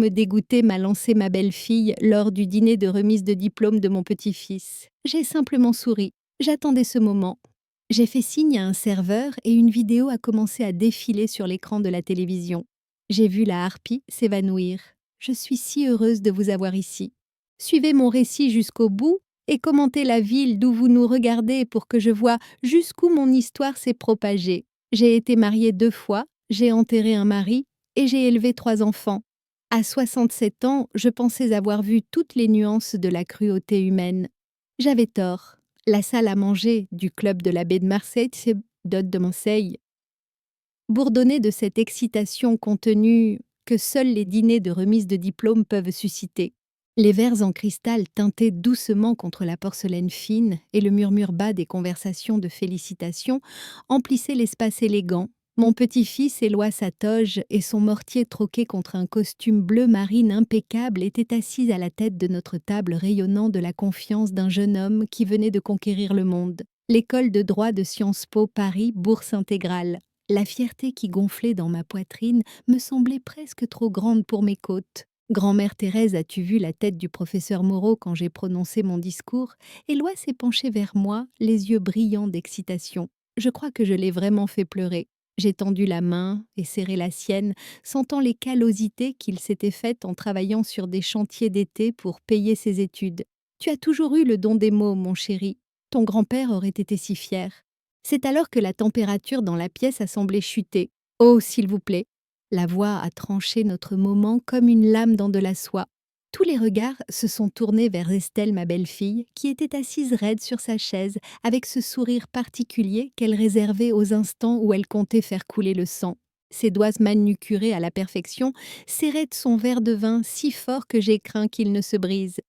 me dégoûter m'a lancé ma belle-fille lors du dîner de remise de diplôme de mon petit-fils. J'ai simplement souri. J'attendais ce moment. J'ai fait signe à un serveur et une vidéo a commencé à défiler sur l'écran de la télévision. J'ai vu la harpie s'évanouir. Je suis si heureuse de vous avoir ici. Suivez mon récit jusqu'au bout et commentez la ville d'où vous nous regardez pour que je voie jusqu'où mon histoire s'est propagée. J'ai été mariée 2 fois, j'ai enterré un mari et j'ai élevé 3 enfants. À 67 ans, je pensais avoir vu toutes les nuances de la cruauté humaine. J'avais tort. La salle à manger du club de la baie de Marseille, c'est Dot de Marseille, bourdonnait de cette excitation contenue que seuls les dîners de remise de diplôme peuvent susciter. Les verres en cristal teintaient doucement contre la porcelaine fine et le murmure bas des conversations de félicitations emplissait l'espace élégant. Mon petit-fils éloigna sa toge et son mortier troqué contre un costume bleu marine impeccable était assis à la tête de notre table rayonnant de la confiance d'un jeune homme qui venait de conquérir le monde. L'école de droit de Sciences Po Paris, bourse intégrale. La fierté qui gonflait dans ma poitrine me semblait presque trop grande pour mes côtes. Grand-mère Thérèse, as-tu vu la tête du professeur Moreau quand j'ai prononcé mon discours? Éloi s'est penché vers moi, les yeux brillants d'excitation. Je crois que je l'ai vraiment fait pleurer. J'ai tendu la main et serré la sienne, sentant les callosités qu'il s'était faites en travaillant sur des chantiers d'été pour payer ses études. Tu as toujours eu le don des mots, mon chéri. Ton grand-père aurait été si fier. C'est alors que la température dans la pièce a semblé chuter. Oh, s'il vous plaît. La voix a tranché notre moment comme une lame dans de la soie. Tous les regards se sont tournés vers Estelle, ma belle-fille, qui était assise raide sur sa chaise, avec ce sourire particulier qu'elle réservait aux instants où elle comptait faire couler le sang. Ses doigts manucurés à la perfection serraient son verre de vin si fort que j'ai craint qu'il ne se brise.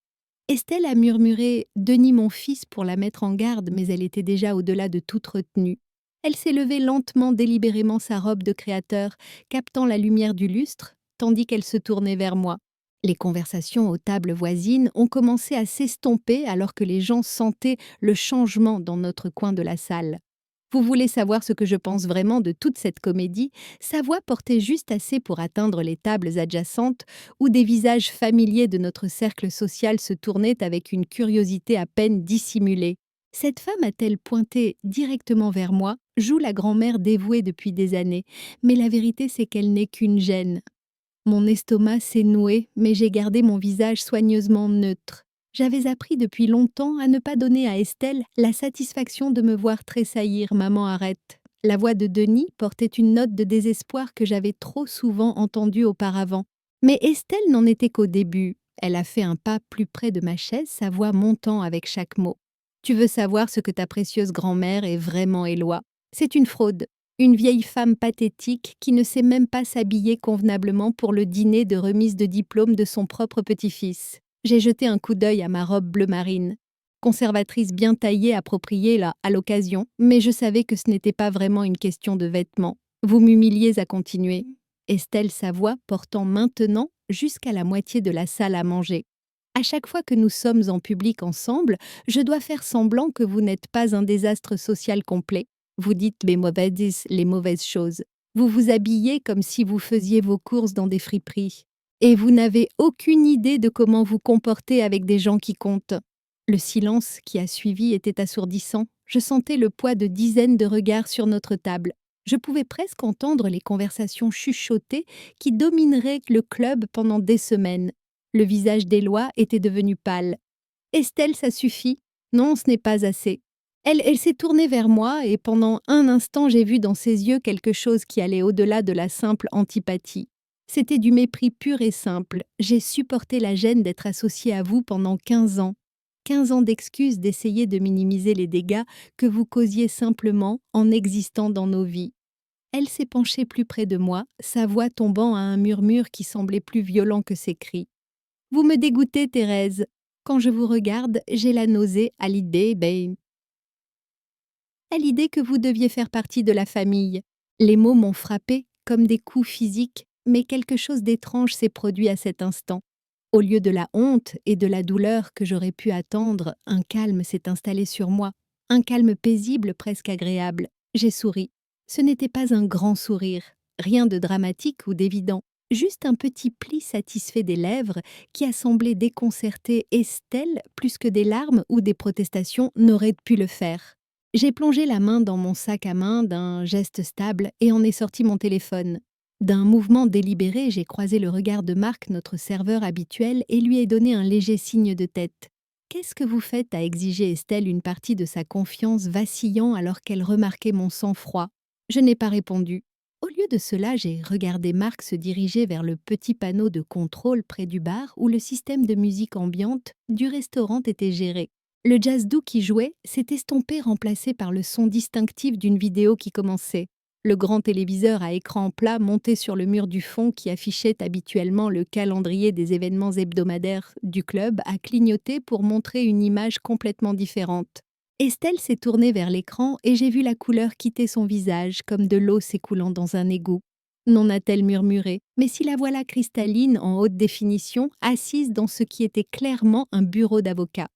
Estelle a murmuré « Denis, mon fils » pour la mettre en garde, mais elle était déjà au-delà de toute retenue. Elle s'est levée lentement, délibérément sa robe de créateur, captant la lumière du lustre, tandis qu'elle se tournait vers moi. Les conversations aux tables voisines ont commencé à s'estomper alors que les gens sentaient le changement dans notre coin de la salle. Vous voulez savoir ce que je pense vraiment de toute cette comédie? Sa voix portait juste assez pour atteindre les tables adjacentes où des visages familiers de notre cercle social se tournaient avec une curiosité à peine dissimulée. Cette femme a-t-elle pointé directement vers moi, joue la grand-mère dévouée depuis des années, mais la vérité c'est qu'elle n'est qu'une gêne. Mon estomac s'est noué, mais j'ai gardé mon visage soigneusement neutre. J'avais appris depuis longtemps à ne pas donner à Estelle la satisfaction de me voir tressaillir, maman arrête. La voix de Denis portait une note de désespoir que j'avais trop souvent entendue auparavant. Mais Estelle n'en était qu'au début. Elle a fait un pas plus près de ma chaise, sa voix montant avec chaque mot. Tu veux savoir ce que ta précieuse grand-mère est vraiment, Éloi? C'est une fraude. Une vieille femme pathétique qui ne sait même pas s'habiller convenablement pour le dîner de remise de diplôme de son propre petit-fils. J'ai jeté un coup d'œil à ma robe bleu marine. Conservatrice bien taillée, appropriée là, à l'occasion, mais je savais que ce n'était pas vraiment une question de vêtements. Vous m'humiliez à continuer. Estelle sa voix portant maintenant jusqu'à la moitié de la salle à manger. À chaque fois que nous sommes en public ensemble, je dois faire semblant que vous n'êtes pas un désastre social complet. Vous dites les mauvaises choses. Vous vous habillez comme si vous faisiez vos courses dans des friperies. Et vous n'avez aucune idée de comment vous comporter avec des gens qui comptent. Le silence qui a suivi était assourdissant. Je sentais le poids de dizaines de regards sur notre table. Je pouvais presque entendre les conversations chuchotées qui domineraient le club pendant des semaines. Le visage d'Éloi était devenu pâle. « Estelle, ça suffit. Non, ce n'est pas assez. » Elle s'est tournée vers moi et pendant un instant, j'ai vu dans ses yeux quelque chose qui allait au-delà de la simple antipathie. C'était du mépris pur et simple. J'ai supporté la gêne d'être associée à vous pendant 15 ans. 15 ans d'excuses d'essayer de minimiser les dégâts que vous causiez simplement en existant dans nos vies. Elle s'est penchée plus près de moi, sa voix tombant à un murmure qui semblait plus violent que ses cris. « Vous me dégoûtez, Thérèse. Quand je vous regarde, j'ai la nausée à l'idée que vous deviez faire partie de la famille. » Les mots m'ont frappé comme des coups physiques, mais quelque chose d'étrange s'est produit à cet instant. Au lieu de la honte et de la douleur que j'aurais pu attendre, un calme s'est installé sur moi, un calme paisible presque agréable. J'ai souri. Ce n'était pas un grand sourire, rien de dramatique ou d'évident. Juste un petit pli satisfait des lèvres qui a semblé déconcerter Estelle plus que des larmes ou des protestations n'auraient pu le faire. J'ai plongé la main dans mon sac à main d'un geste stable et en ai sorti mon téléphone. D'un mouvement délibéré, j'ai croisé le regard de Marc, notre serveur habituel, et lui ai donné un léger signe de tête. Qu'est-ce que vous faites à exiger Estelle une partie de sa confiance vacillant alors qu'elle remarquait mon sang-froid? Je n'ai pas répondu. Au lieu de cela, j'ai regardé Marc se diriger vers le petit panneau de contrôle près du bar où le système de musique ambiante du restaurant était géré. Le jazz doux qui jouait s'est estompé remplacé par le son distinctif d'une vidéo qui commençait. Le grand téléviseur à écran plat monté sur le mur du fond qui affichait habituellement le calendrier des événements hebdomadaires du club a clignoté pour montrer une image complètement différente. Estelle s'est tournée vers l'écran et j'ai vu la couleur quitter son visage comme de l'eau s'écoulant dans un égout. Non, a-t-elle murmuré, mais si la voilà cristalline en haute définition, assise dans ce qui était clairement un bureau d'avocat.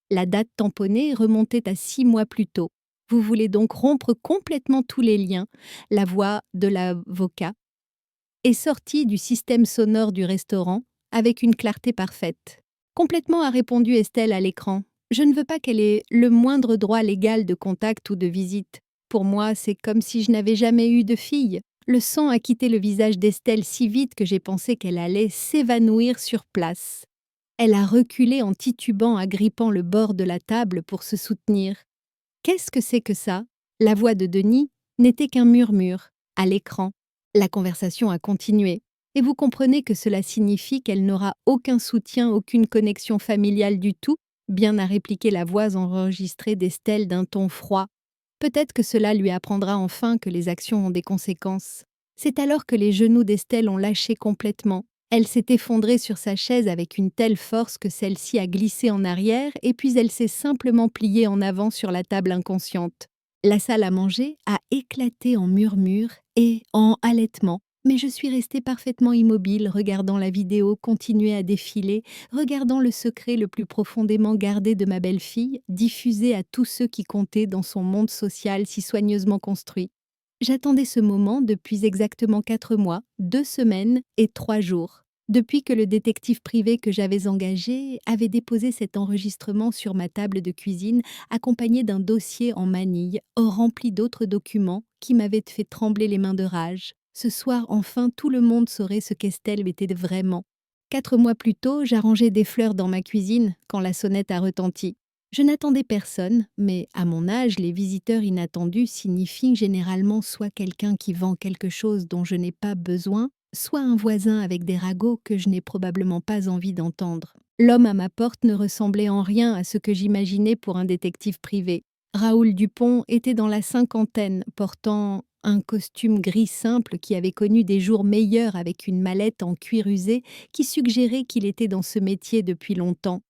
La date tamponnée remontait à 6 mois plus tôt. Vous voulez donc rompre complètement tous les liens. La voix de l'avocat est sortie du système sonore du restaurant avec une clarté parfaite. Complètement, a répondu Estelle à l'écran. Je ne veux pas qu'elle ait le moindre droit légal de contact ou de visite. Pour moi, c'est comme si je n'avais jamais eu de fille. Le sang a quitté le visage d'Estelle si vite que j'ai pensé qu'elle allait s'évanouir sur place. Elle a reculé en titubant, agrippant le bord de la table pour se soutenir. Qu'est-ce que c'est que ça? La voix de Denis n'était qu'un murmure, à l'écran. La conversation a continué. Et vous comprenez que cela signifie qu'elle n'aura aucun soutien, aucune connexion familiale du tout, bien a répliqué la voix enregistrée d'Estelle d'un ton froid. Peut-être que cela lui apprendra enfin que les actions ont des conséquences. C'est alors que les genoux d'Estelle ont lâché complètement. Elle s'est effondrée sur sa chaise avec une telle force que celle-ci a glissé en arrière et puis elle s'est simplement pliée en avant sur la table inconsciente. La salle à manger a éclaté en murmures et en halètements, mais je suis restée parfaitement immobile, regardant la vidéo continuer à défiler, regardant le secret le plus profondément gardé de ma belle-fille, diffusé à tous ceux qui comptaient dans son monde social si soigneusement construit. J'attendais ce moment depuis exactement 4 mois, 2 semaines et 3 jours. Depuis que le détective privé que j'avais engagé avait déposé cet enregistrement sur ma table de cuisine, accompagné d'un dossier en manille, rempli d'autres documents qui m'avaient fait trembler les mains de rage. Ce soir, enfin, tout le monde saurait ce qu'Estelle était vraiment. 4 mois plus tôt, j'arrangeais des fleurs dans ma cuisine quand la sonnette a retenti. Je n'attendais personne, mais à mon âge, les visiteurs inattendus signifient généralement soit quelqu'un qui vend quelque chose dont je n'ai pas besoin, soit un voisin avec des ragots que je n'ai probablement pas envie d'entendre. L'homme à ma porte ne ressemblait en rien à ce que j'imaginais pour un détective privé. Raoul Dupont était dans la cinquantaine, portant un costume gris simple qui avait connu des jours meilleurs avec une mallette en cuir usé qui suggérait qu'il était dans ce métier depuis longtemps.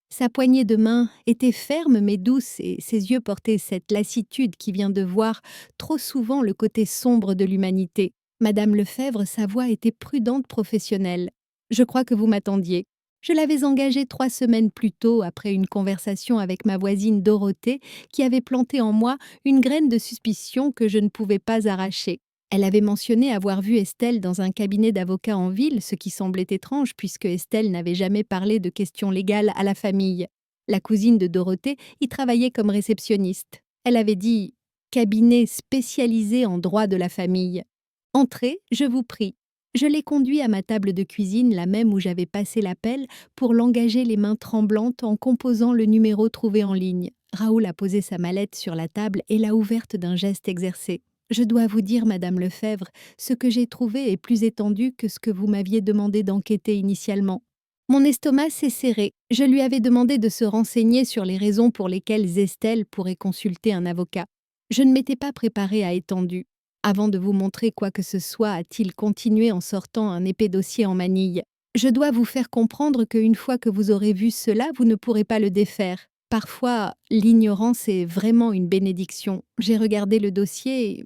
Sa poignée de main était ferme mais douce et ses yeux portaient cette lassitude qui vient de voir trop souvent le côté sombre de l'humanité. Madame Lefebvre, sa voix était prudente professionnelle. « Je crois que vous m'attendiez. » Je l'avais engagée 3 semaines plus tôt après une conversation avec ma voisine Dorothée qui avait planté en moi une graine de suspicion que je ne pouvais pas arracher. Elle avait mentionné avoir vu Estelle dans un cabinet d'avocats en ville, ce qui semblait étrange puisque Estelle n'avait jamais parlé de questions légales à la famille. La cousine de Dorothée y travaillait comme réceptionniste. Elle avait dit « cabinet spécialisé en droit de la famille ». « Entrez, je vous prie ». Je l'ai conduit à ma table de cuisine, la même où j'avais passé l'appel, pour l'engager les mains tremblantes en composant le numéro trouvé en ligne. Raoul a posé sa mallette sur la table et l'a ouverte d'un geste exercé. « Je dois vous dire, Madame Lefebvre, ce que j'ai trouvé est plus étendu que ce que vous m'aviez demandé d'enquêter initialement. » Mon estomac s'est serré. Je lui avais demandé de se renseigner sur les raisons pour lesquelles Estelle pourrait consulter un avocat. Je ne m'étais pas préparée à étendu. Avant de vous montrer quoi que ce soit, a-t-il continué en sortant un épais dossier en manille. Je dois vous faire comprendre qu'une fois que vous aurez vu cela, vous ne pourrez pas le défaire. Parfois, l'ignorance est vraiment une bénédiction. J'ai regardé le dossier,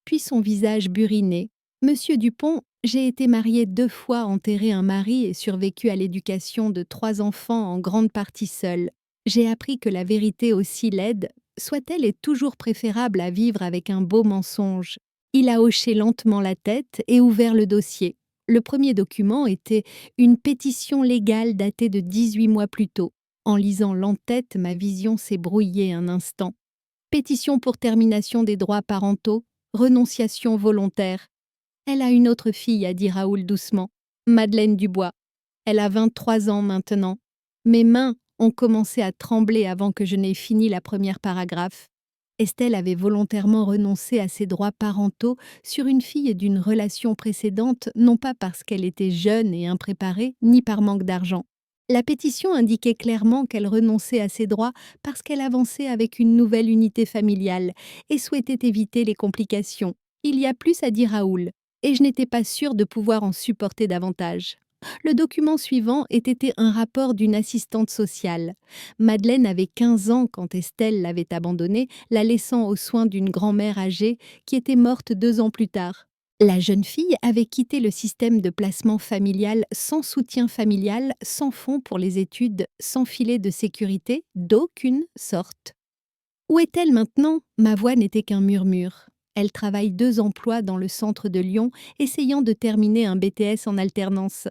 puis son visage buriné. Monsieur Dupont, j'ai été mariée 2 fois, enterré un mari et survécu à l'éducation de 3 enfants en grande partie seule. J'ai appris que la vérité aussi laide, soit-elle, est toujours préférable à vivre avec un beau mensonge. Il a hoché lentement la tête et ouvert le dossier. Le premier document était une pétition légale datée de 18 mois plus tôt. En lisant l'entête, ma vision s'est brouillée un instant. Pétition pour termination des droits parentaux, renonciation volontaire. Elle a une autre fille, a dit Raoul doucement, Madeleine Dubois. Elle a 23 ans maintenant. Mes mains ont commencé à trembler avant que je n'aie fini la première paragraphe. Estelle avait volontairement renoncé à ses droits parentaux sur une fille d'une relation précédente, non pas parce qu'elle était jeune et impréparée, ni par manque d'argent. La pétition indiquait clairement qu'elle renonçait à ses droits parce qu'elle avançait avec une nouvelle unité familiale et souhaitait éviter les complications. Il y a plus, a dit Raoul, et je n'étais pas sûre de pouvoir en supporter davantage. Le document suivant était un rapport d'une assistante sociale. Madeleine avait 15 ans quand Estelle l'avait abandonnée, la laissant aux soins d'une grand-mère âgée qui était morte 2 ans plus tard. La jeune fille avait quitté le système de placement familial sans soutien familial, sans fonds pour les études, sans filet de sécurité, d'aucune sorte. Où est-elle maintenant? Ma voix n'était qu'un murmure. Elle travaille 2 emplois dans le centre de Lyon, essayant de terminer un BTS en alternance.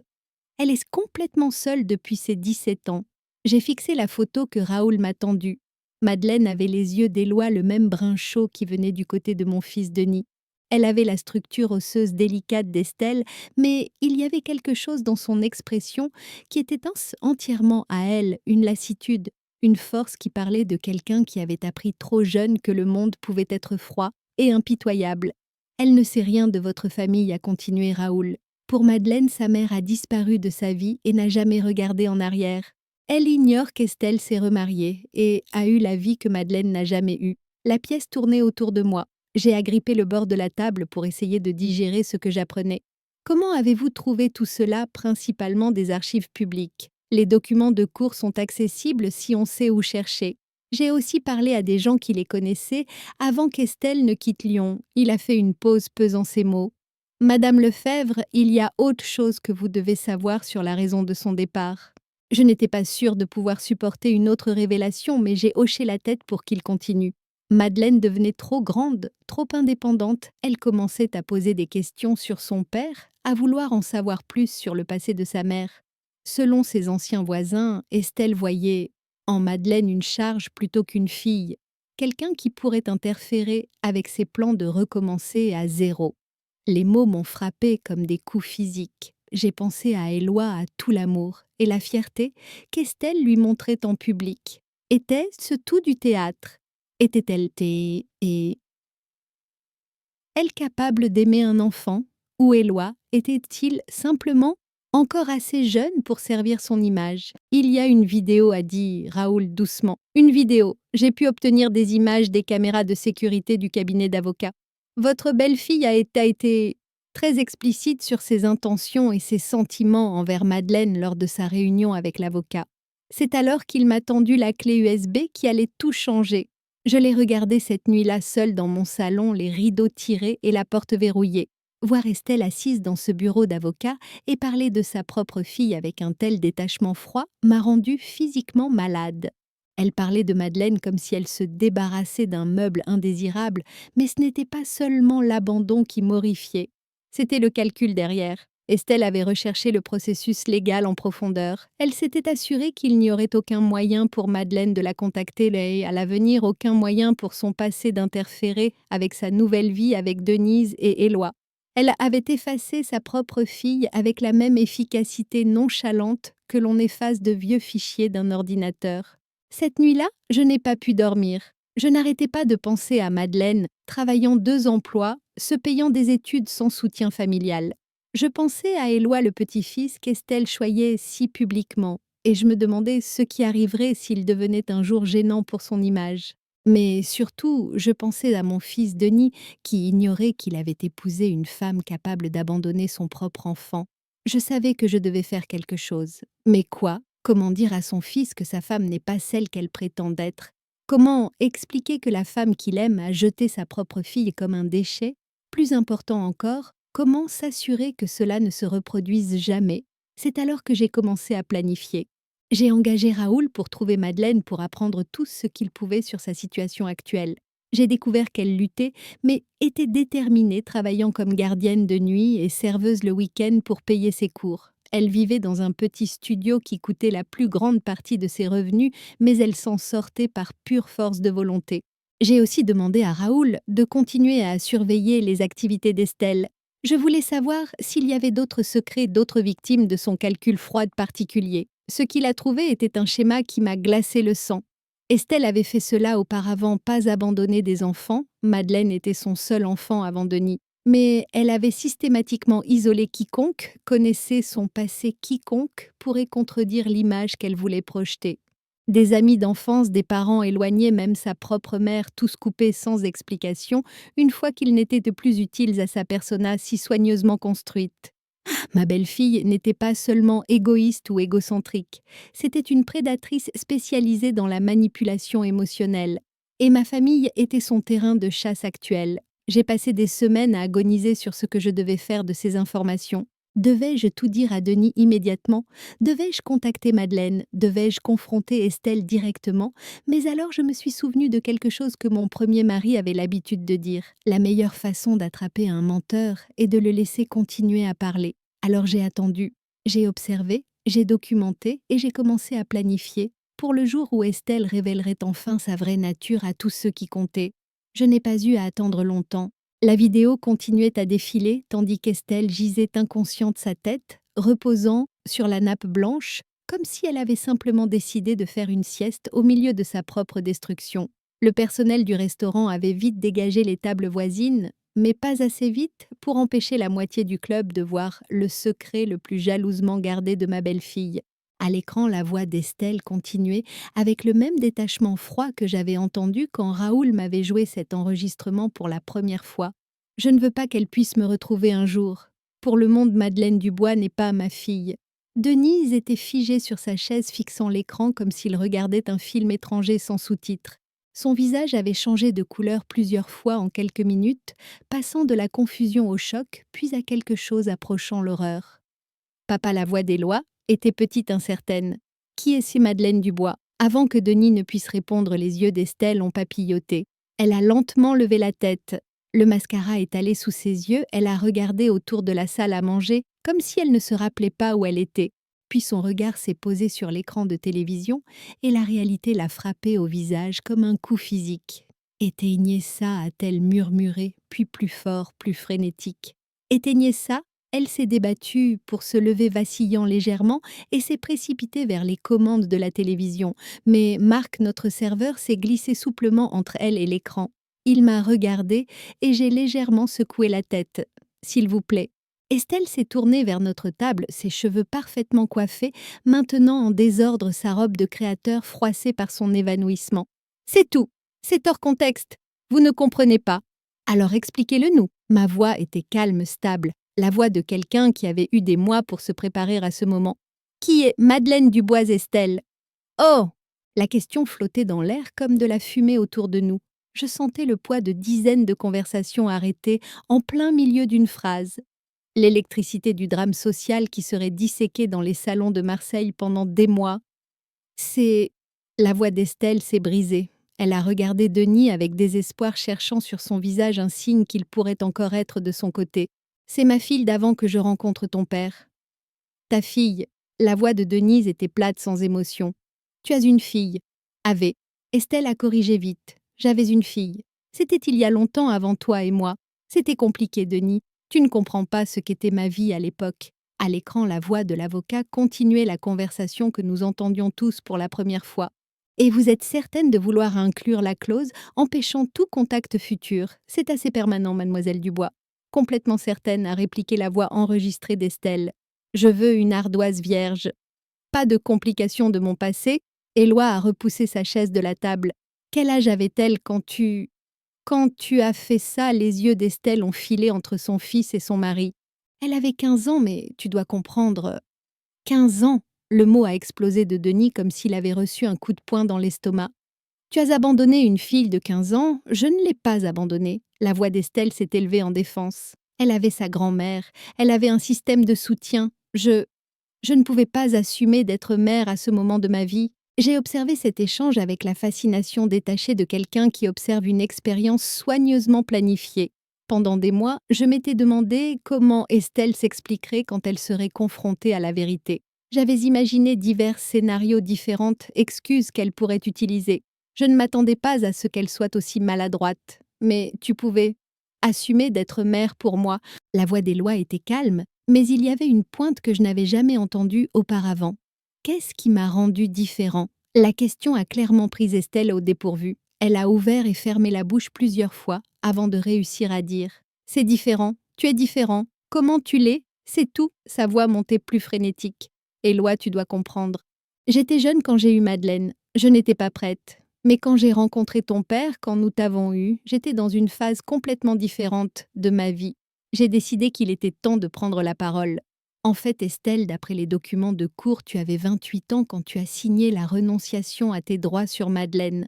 Elle est complètement seule depuis ses 17 ans. J'ai fixé la photo que Raoul m'a tendue. Madeleine avait les yeux d'Éloi le même brun chaud qui venait du côté de mon fils Denis. Elle avait la structure osseuse délicate d'Estelle, mais il y avait quelque chose dans son expression qui était entièrement à elle, une lassitude, une force qui parlait de quelqu'un qui avait appris trop jeune que le monde pouvait être froid et impitoyable. Elle ne sait rien de votre famille, a continué Raoul. Pour Madeleine, sa mère a disparu de sa vie et n'a jamais regardé en arrière. Elle ignore qu'Estelle s'est remariée et a eu la vie que Madeleine n'a jamais eue. La pièce tournait autour de moi. J'ai agrippé le bord de la table pour essayer de digérer ce que j'apprenais. Comment avez-vous trouvé tout cela, principalement des archives publiques? Les documents de cours sont accessibles si on sait où chercher. J'ai aussi parlé à des gens qui les connaissaient avant qu'Estelle ne quitte Lyon. Il a fait une pause pesant ses mots. Madame Lefebvre, il y a autre chose que vous devez savoir sur la raison de son départ. Je n'étais pas sûre de pouvoir supporter une autre révélation, mais j'ai hoché la tête pour qu'il continue. Madeleine devenait trop grande, trop indépendante. Elle commençait à poser des questions sur son père, à vouloir en savoir plus sur le passé de sa mère. Selon ses anciens voisins, Estelle voyait en Madeleine une charge plutôt qu'une fille, quelqu'un qui pourrait interférer avec ses plans de recommencer à zéro. Les mots m'ont frappé comme des coups physiques. J'ai pensé à Éloi, à tout l'amour et la fierté qu'Estelle lui montrait en public. Était-ce tout du théâtre? Était-elle capable d'aimer un enfant? Ou Éloi était-il simplement encore assez jeune pour servir son image? Il y a une vidéo, a dit Raoul doucement. Une vidéo. J'ai pu obtenir des images des caméras de sécurité du cabinet d'avocats. Votre belle-fille a été très explicite sur ses intentions et ses sentiments envers Madeleine lors de sa réunion avec l'avocat. C'est alors qu'il m'a tendu la clé USB qui allait tout changer. Je l'ai regardée cette nuit-là seule dans mon salon, les rideaux tirés et la porte verrouillée. Voir Estelle assise dans ce bureau d'avocat et parler de sa propre fille avec un tel détachement froid m'a rendue physiquement malade. Elle parlait de Madeleine comme si elle se débarrassait d'un meuble indésirable, mais ce n'était pas seulement l'abandon qui m'horrifiait. C'était le calcul derrière. Estelle avait recherché le processus légal en profondeur. Elle s'était assurée qu'il n'y aurait aucun moyen pour Madeleine de la contacter et à l'avenir aucun moyen pour son passé d'interférer avec sa nouvelle vie avec Denise et Éloi. Elle avait effacé sa propre fille avec la même efficacité nonchalante que l'on efface de vieux fichiers d'un ordinateur. Cette nuit-là, je n'ai pas pu dormir. Je n'arrêtais pas de penser à Madeleine, travaillant 2 emplois, se payant des études sans soutien familial. Je pensais à Éloi le petit-fils qu'Estelle choyait si publiquement, et je me demandais ce qui arriverait s'il devenait un jour gênant pour son image. Mais surtout, je pensais à mon fils Denis, qui ignorait qu'il avait épousé une femme capable d'abandonner son propre enfant. Je savais que je devais faire quelque chose. Mais quoi? Comment dire à son fils que sa femme n'est pas celle qu'elle prétend être? Comment expliquer que la femme qu'il aime a jeté sa propre fille comme un déchet? Plus important encore, comment s'assurer que cela ne se reproduise jamais? C'est alors que j'ai commencé à planifier. J'ai engagé Raoul pour trouver Madeleine pour apprendre tout ce qu'il pouvait sur sa situation actuelle. J'ai découvert qu'elle luttait, mais était déterminée, travaillant comme gardienne de nuit et serveuse le week-end pour payer ses cours. Elle vivait dans un petit studio qui coûtait la plus grande partie de ses revenus, mais elle s'en sortait par pure force de volonté. J'ai aussi demandé à Raoul de continuer à surveiller les activités d'Estelle. Je voulais savoir s'il y avait d'autres secrets, d'autres victimes de son calcul froid particulier. Ce qu'il a trouvé était un schéma qui m'a glacé le sang. Estelle avait fait cela auparavant, pas abandonner des enfants. Madeleine était son seul enfant avant Denis. Mais elle avait systématiquement isolé quiconque, connaissait son passé quiconque, pourrait contredire l'image qu'elle voulait projeter. Des amis d'enfance, des parents éloignés, même sa propre mère, tous coupés sans explication, une fois qu'ils n'étaient de plus utiles à sa persona si soigneusement construite. Ma belle-fille n'était pas seulement égoïste ou égocentrique, c'était une prédatrice spécialisée dans la manipulation émotionnelle. Et ma famille était son terrain de chasse actuel. J'ai passé des semaines à agoniser sur ce que je devais faire de ces informations. Devais-je tout dire à Denis immédiatement? Devais-je contacter Madeleine? Devais-je confronter Estelle directement? Mais alors je me suis souvenue de quelque chose que mon premier mari avait l'habitude de dire. La meilleure façon d'attraper un menteur est de le laisser continuer à parler. Alors j'ai attendu, j'ai observé, j'ai documenté et j'ai commencé à planifier pour le jour où Estelle révélerait enfin sa vraie nature à tous ceux qui comptaient. Je n'ai pas eu à attendre longtemps. La vidéo continuait à défiler tandis qu'Estelle gisait inconsciente sa tête, reposant sur la nappe blanche, comme si elle avait simplement décidé de faire une sieste au milieu de sa propre destruction. Le personnel du restaurant avait vite dégagé les tables voisines, mais pas assez vite pour empêcher la moitié du club de voir le secret le plus jalousement gardé de ma belle-fille. À l'écran, la voix d'Estelle continuait avec le même détachement froid que j'avais entendu quand Raoul m'avait joué cet enregistrement pour la première fois. Je ne veux pas qu'elle puisse me retrouver un jour. Pour le monde, Madeleine Dubois n'est pas ma fille. Denise était figée sur sa chaise fixant l'écran comme s'il regardait un film étranger sans sous-titres. Son visage avait changé de couleur plusieurs fois en quelques minutes, passant de la confusion au choc, puis à quelque chose approchant l'horreur. Papa la voix d'Éloi était petite incertaine. Qui est si Madeleine Dubois? Avant que Denis ne puisse répondre, les yeux d'Estelle ont papilloté. Elle a lentement levé la tête. Le mascara étalé sous ses yeux, elle a regardé autour de la salle à manger, comme si elle ne se rappelait pas où elle était. Puis son regard s'est posé sur l'écran de télévision et la réalité l'a frappée au visage comme un coup physique. Éteignez ça, a-t-elle murmuré, puis plus fort, plus frénétique. Éteignez ça. Elle s'est débattue pour se lever vacillant légèrement et s'est précipitée vers les commandes de la télévision. Mais Marc, notre serveur, s'est glissé souplement entre elle et l'écran. Il m'a regardée et j'ai légèrement secoué la tête. « S'il vous plaît ». Estelle s'est tournée vers notre table, ses cheveux parfaitement coiffés, maintenant en désordre sa robe de créateur froissée par son évanouissement. « C'est tout. C'est hors contexte. Vous ne comprenez pas. Alors expliquez-le-nous. » Ma voix était calme, stable. La voix de quelqu'un qui avait eu des mois pour se préparer à ce moment. « Qui est Madeleine Dubois-Estelle ?»« Oh !» La question flottait dans l'air comme de la fumée autour de nous. Je sentais le poids de dizaines de conversations arrêtées en plein milieu d'une phrase. L'électricité du drame social qui serait disséqué dans les salons de Marseille pendant des mois. C'est... La voix d'Estelle s'est brisée. Elle a regardé Denis avec désespoir, cherchant sur son visage un signe qu'il pourrait encore être de son côté. « C'est ma fille d'avant que je rencontre ton père. »« Ta fille ?» La voix de Denise était plate sans émotion. « Tu as une fille. »« Avait. » Estelle a corrigé vite. « J'avais une fille. C'était il y a longtemps avant toi et moi. C'était compliqué, Denis. Tu ne comprends pas ce qu'était ma vie à l'époque. » À l'écran, la voix de l'avocat continuait la conversation que nous entendions tous pour la première fois. « Et vous êtes certaine de vouloir inclure la clause empêchant tout contact futur. C'est assez permanent, mademoiselle Dubois. » Complètement certaine, a répliqué la voix enregistrée d'Estelle. « Je veux une ardoise vierge. » Pas de complications de mon passé. Éloi a repoussé sa chaise de la table. « Quel âge avait-elle quand tu... » Quand tu as fait ça, les yeux d'Estelle ont filé entre son fils et son mari. Elle avait 15 ans, mais tu dois comprendre. 15 ans! Le mot a explosé de Denis comme s'il avait reçu un coup de poing dans l'estomac. Tu as abandonné une fille de 15 ans? Je ne l'ai pas abandonnée. La voix d'Estelle s'est élevée en défense. Elle avait sa grand-mère, elle avait un système de soutien. Je ne pouvais pas assumer d'être mère à ce moment de ma vie. J'ai observé cet échange avec la fascination détachée de quelqu'un qui observe une expérience soigneusement planifiée. Pendant des mois, je m'étais demandé comment Estelle s'expliquerait quand elle serait confrontée à la vérité. J'avais imaginé divers scénarios différentes excuses qu'elle pourrait utiliser. Je ne m'attendais pas à ce qu'elle soit aussi maladroite. Mais tu pouvais assumer d'être mère pour moi. La voix d'Éloi était calme, mais il y avait une pointe que je n'avais jamais entendue auparavant. Qu'est-ce qui m'a rendu différent? La question a clairement pris Estelle au dépourvu. Elle a ouvert et fermé la bouche plusieurs fois avant de réussir à dire « C'est différent, tu es différent, comment tu l'es ?» C'est tout, sa voix montait plus frénétique. « Éloi, tu dois comprendre. J'étais jeune quand j'ai eu Madeleine, je n'étais pas prête. Mais quand j'ai rencontré ton père, quand nous t'avons eu, j'étais dans une phase complètement différente de ma vie. J'ai décidé qu'il était temps de prendre la parole. En fait, Estelle, d'après les documents de cour, tu avais 28 ans quand tu as signé la renonciation à tes droits sur Madeleine.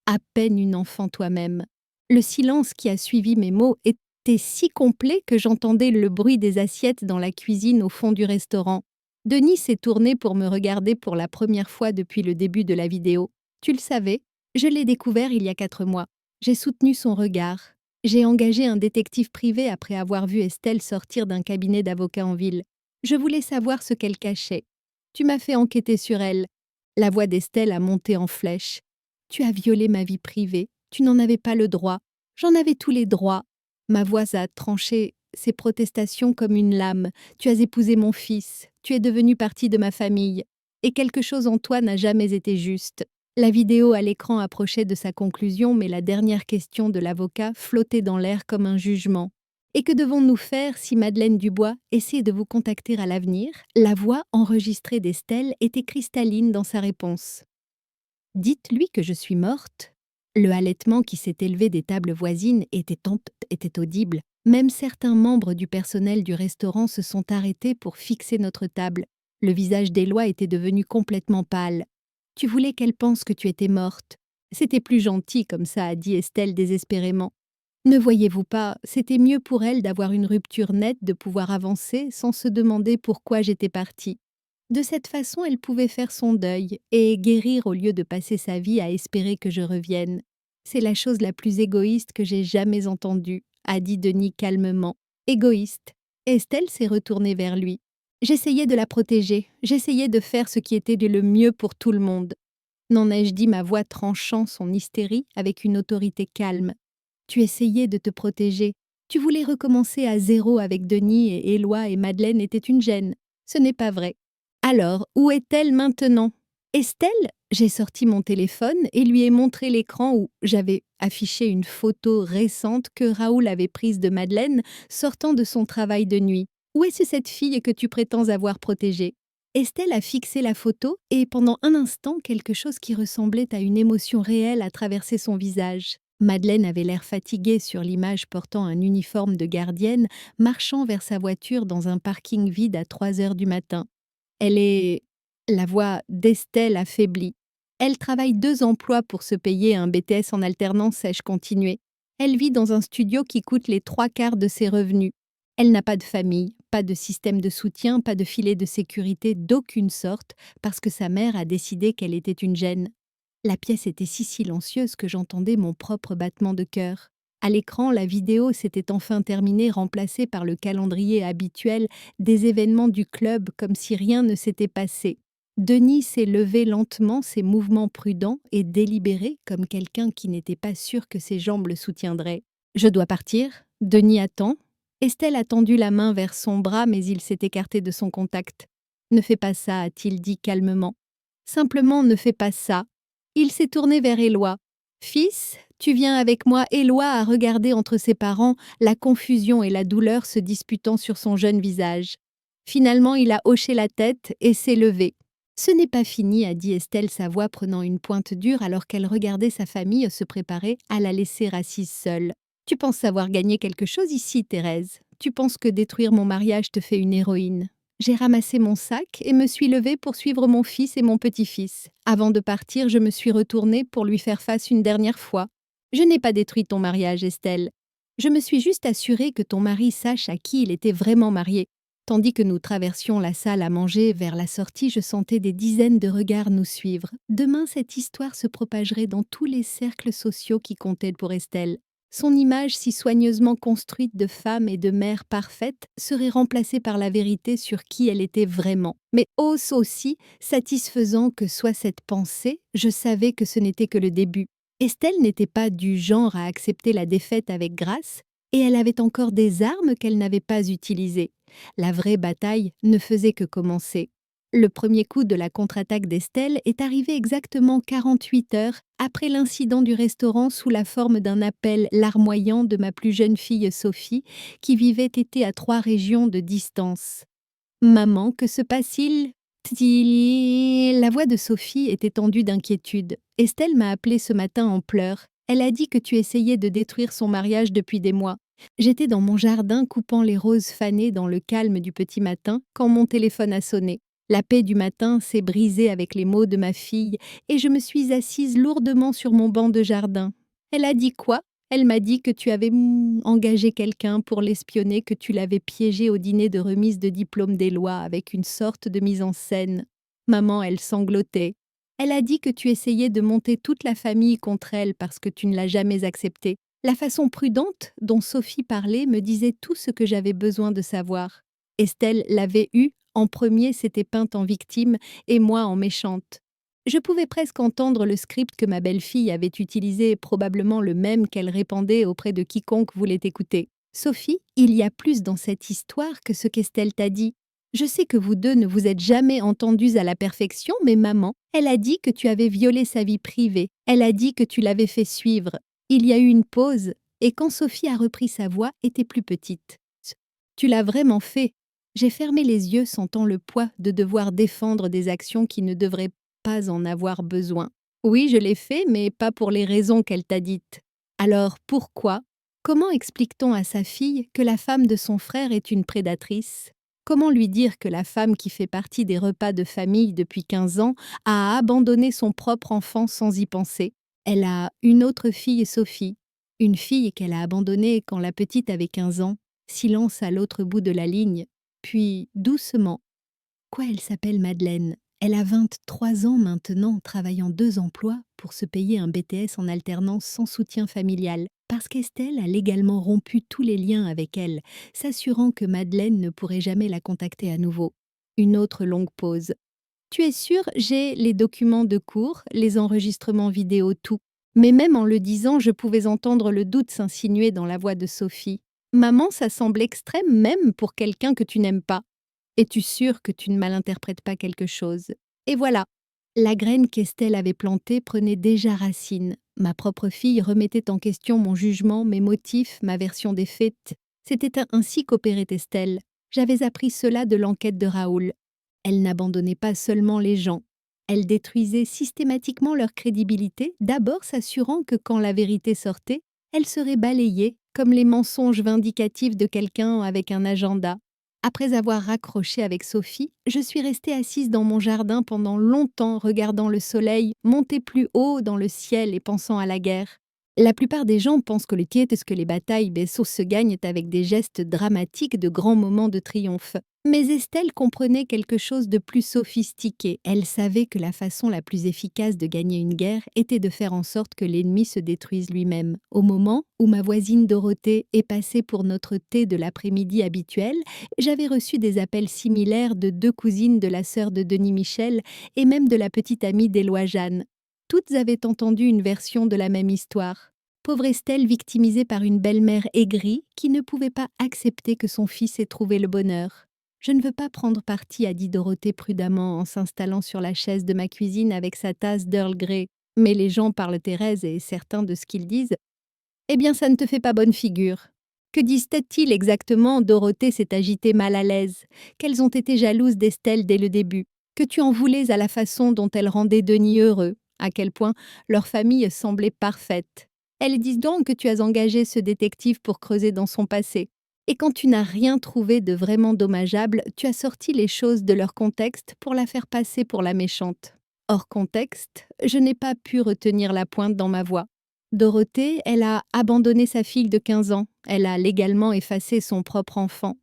À peine une enfant toi-même. » Le silence qui a suivi mes mots était si complet que j'entendais le bruit des assiettes dans la cuisine au fond du restaurant. Denis s'est tourné pour me regarder pour la première fois depuis le début de la vidéo. Tu le savais? Je l'ai découvert il y a 4 mois. J'ai soutenu son regard. J'ai engagé un détective privé après avoir vu Estelle sortir d'un cabinet d'avocats en ville. Je voulais savoir ce qu'elle cachait. Tu m'as fait enquêter sur elle. La voix d'Estelle a monté en flèche. Tu as violé ma vie privée. Tu n'en avais pas le droit. J'en avais tous les droits. Ma voix a tranché ses protestations comme une lame. Tu as épousé mon fils. Tu es devenu partie de ma famille. Et quelque chose en toi n'a jamais été juste. La vidéo à l'écran approchait de sa conclusion, mais la dernière question de l'avocat flottait dans l'air comme un jugement. Et que devons-nous faire si Madeleine Dubois essaie de vous contacter à l'avenir? La voix enregistrée d'Estelle était cristalline dans sa réponse. Dites-lui que je suis morte. Le halètement qui s'est élevé des tables voisines était audible. Même certains membres du personnel du restaurant se sont arrêtés pour fixer notre table. Le visage d'Éloi était devenu complètement pâle. Tu voulais qu'elle pense que tu étais morte. C'était plus gentil comme ça, a dit Estelle désespérément. Ne voyez-vous pas, c'était mieux pour elle d'avoir une rupture nette, de pouvoir avancer sans se demander pourquoi j'étais partie. De cette façon, elle pouvait faire son deuil et guérir au lieu de passer sa vie à espérer que je revienne. C'est la chose la plus égoïste que j'ai jamais entendue, a dit Denis calmement. Égoïste. Estelle s'est retournée vers lui. J'essayais de la protéger, j'essayais de faire ce qui était le mieux pour tout le monde. N'en ai-je dit, ma voix tranchant son hystérie avec une autorité calme. Tu essayais de te protéger. Tu voulais recommencer à zéro avec Denis et Éloi et Madeleine était une gêne. Ce n'est pas vrai. Alors, où est-elle maintenant? Estelle? J'ai sorti mon téléphone et lui ai montré l'écran où j'avais affiché une photo récente que Raoul avait prise de Madeleine sortant de son travail de nuit. Où est-ce cette fille que tu prétends avoir protégée? Estelle a fixé la photo et pendant un instant, quelque chose qui ressemblait à une émotion réelle a traversé son visage. Madeleine avait l'air fatiguée sur l'image portant un uniforme de gardienne, marchant vers sa voiture dans un parking vide à 3 heures du matin. Elle est... La voix d'Estelle affaiblie. Elle travaille 2 emplois pour se payer un BTS en alternance, ai-je continué. Elle vit dans un studio qui coûte les 3/4 de ses revenus. Elle n'a pas de famille, pas de système de soutien, pas de filet de sécurité d'aucune sorte, parce que sa mère a décidé qu'elle était une gêne. La pièce était si silencieuse que j'entendais mon propre battement de cœur. À l'écran, la vidéo s'était enfin terminée, remplacée par le calendrier habituel des événements du club, comme si rien ne s'était passé. Denis s'est levé lentement, ses mouvements prudents et délibérés, comme quelqu'un qui n'était pas sûr que ses jambes le soutiendraient. « Je dois partir. Denis attend. » Estelle a tendu la main vers son bras, mais il s'est écarté de son contact. « Ne fais pas ça, a-t-il dit calmement. Simplement, ne fais pas ça. » Il s'est tourné vers Éloi. « Fils, tu viens avec moi. » Éloi a regardé entre ses parents, la confusion et la douleur se disputant sur son jeune visage. Finalement, il a hoché la tête et s'est levé. « Ce n'est pas fini, a dit Estelle, sa voix prenant une pointe dure alors qu'elle regardait sa famille se préparer à la laisser assise seule. « Tu penses savoir gagner quelque chose ici, Thérèse. Tu penses que détruire mon mariage te fait une héroïne. » J'ai ramassé mon sac et me suis levée pour suivre mon fils et mon petit-fils. Avant de partir, je me suis retournée pour lui faire face une dernière fois. « Je n'ai pas détruit ton mariage, Estelle. Je me suis juste assurée que ton mari sache à qui il était vraiment marié. Tandis que nous traversions la salle à manger vers la sortie, je sentais des dizaines de regards nous suivre. Demain, cette histoire se propagerait dans tous les cercles sociaux qui comptaient pour Estelle. Son image si soigneusement construite de femme et de mère parfaite serait remplacée par la vérité sur qui elle était vraiment. Mais aussi satisfaisant que soit cette pensée, je savais que ce n'était que le début. Estelle n'était pas du genre à accepter la défaite avec grâce, et elle avait encore des armes qu'elle n'avait pas utilisées. La vraie bataille ne faisait que commencer. Le premier coup de la contre-attaque d'Estelle est arrivé exactement 48 heures après l'incident du restaurant sous la forme d'un appel larmoyant de ma plus jeune fille Sophie, qui vivait été à 3 régions de distance. « Maman, que se passe-t-il » La voix de Sophie était tendue d'inquiétude. Estelle m'a appelée ce matin en pleurs. Elle a dit que tu essayais de détruire son mariage depuis des mois. J'étais dans mon jardin coupant les roses fanées dans le calme du petit matin quand mon téléphone a sonné. La paix du matin s'est brisée avec les mots de ma fille et je me suis assise lourdement sur mon banc de jardin. Elle a dit quoi ? Elle m'a dit que tu avais engagé quelqu'un pour l'espionner, que tu l'avais piégé au dîner de remise de diplôme des lois avec une sorte de mise en scène. Maman, elle sanglotait. Elle a dit que tu essayais de monter toute la famille contre elle parce que tu ne l'as jamais acceptée. La façon prudente dont Sophie parlait me disait tout ce que j'avais besoin de savoir. Estelle l'avait eu, en premier s'était peinte en victime et moi en méchante. Je pouvais presque entendre le script que ma belle-fille avait utilisé, probablement le même qu'elle répandait auprès de quiconque voulait écouter. « Sophie, il y a plus dans cette histoire que ce qu'Estelle t'a dit. Je sais que vous deux ne vous êtes jamais entendus à la perfection, mais maman, elle a dit que tu avais violé sa vie privée. Elle a dit que tu l'avais fait suivre. Il y a eu une pause, et quand Sophie a repris sa voix, était plus petite. « Tu l'as vraiment fait. » J'ai fermé les yeux, sentant le poids de devoir défendre des actions qui ne devraient pas en avoir besoin. Oui, je l'ai fait, mais pas pour les raisons qu'elle t'a dites. Alors, pourquoi ? Comment explique-t-on à sa fille que la femme de son frère est une prédatrice ? Comment lui dire que la femme qui fait partie des repas de famille depuis 15 ans a abandonné son propre enfant sans y penser ? Elle a une autre fille, Sophie, une fille qu'elle a abandonnée quand la petite avait 15 ans. Silence à l'autre bout de la ligne, puis doucement. Quoi, elle s'appelle Madeleine. Elle a 23 ans maintenant, travaillant 2 emplois pour se payer un BTS en alternance sans soutien familial, parce qu'Estelle a légalement rompu tous les liens avec elle, s'assurant que Madeleine ne pourrait jamais la contacter à nouveau. Une autre longue pause. Tu es sûre, j'ai les documents de cours, les enregistrements vidéo, tout. Mais même en le disant, je pouvais entendre le doute s'insinuer dans la voix de Sophie. Maman, ça semble extrême même pour quelqu'un que tu n'aimes pas. Es-tu sûre que tu ne malinterprètes pas quelque chose ? Et voilà. La graine qu'Estelle avait plantée prenait déjà racine. Ma propre fille remettait en question mon jugement, mes motifs, ma version des faits. C'était ainsi qu'opérait Estelle. J'avais appris cela de l'enquête de Raoul. Elle n'abandonnait pas seulement les gens. Elle détruisait systématiquement leur crédibilité, d'abord s'assurant que quand la vérité sortait, elle serait balayée, comme les mensonges vindicatifs de quelqu'un avec un agenda. Après avoir raccroché avec Sophie, je suis restée assise dans mon jardin pendant longtemps, regardant le soleil monter plus haut dans le ciel et pensant à la guerre. La plupart des gens pensent que les batailles se gagnent avec des gestes dramatiques de grands moments de triomphe. Mais Estelle comprenait quelque chose de plus sophistiqué. Elle savait que la façon la plus efficace de gagner une guerre était de faire en sorte que l'ennemi se détruise lui-même. Au moment où ma voisine Dorothée est passée pour notre thé de l'après-midi habituel, j'avais reçu des appels similaires de 2 cousines de la sœur de Denis Michel et même de la petite amie d'Éloi Jeanne. Toutes avaient entendu une version de la même histoire. Pauvre Estelle victimisée par une belle-mère aigrie qui ne pouvait pas accepter que son fils ait trouvé le bonheur. « Je ne veux pas prendre parti, a dit Dorothée prudemment en s'installant sur la chaise de ma cuisine avec sa tasse d'Earl Grey. Mais les gens parlent Thérèse et certains de ce qu'ils disent. Eh bien, ça ne te fait pas bonne figure. Que disent-ils exactement ? Dorothée s'est agitée mal à l'aise. Qu'elles ont été jalouses d'Estelle dès le début. Que tu en voulais à la façon dont elle rendait Denis heureux. À quel point leur famille semblait parfaite. Elles disent donc que tu as engagé ce détective pour creuser dans son passé. Et quand tu n'as rien trouvé de vraiment dommageable, tu as sorti les choses de leur contexte pour la faire passer pour la méchante. Hors contexte, je n'ai pas pu retenir la pointe dans ma voix. Dorothée, elle a abandonné sa fille de 15 ans. Elle a légalement effacé son propre enfant.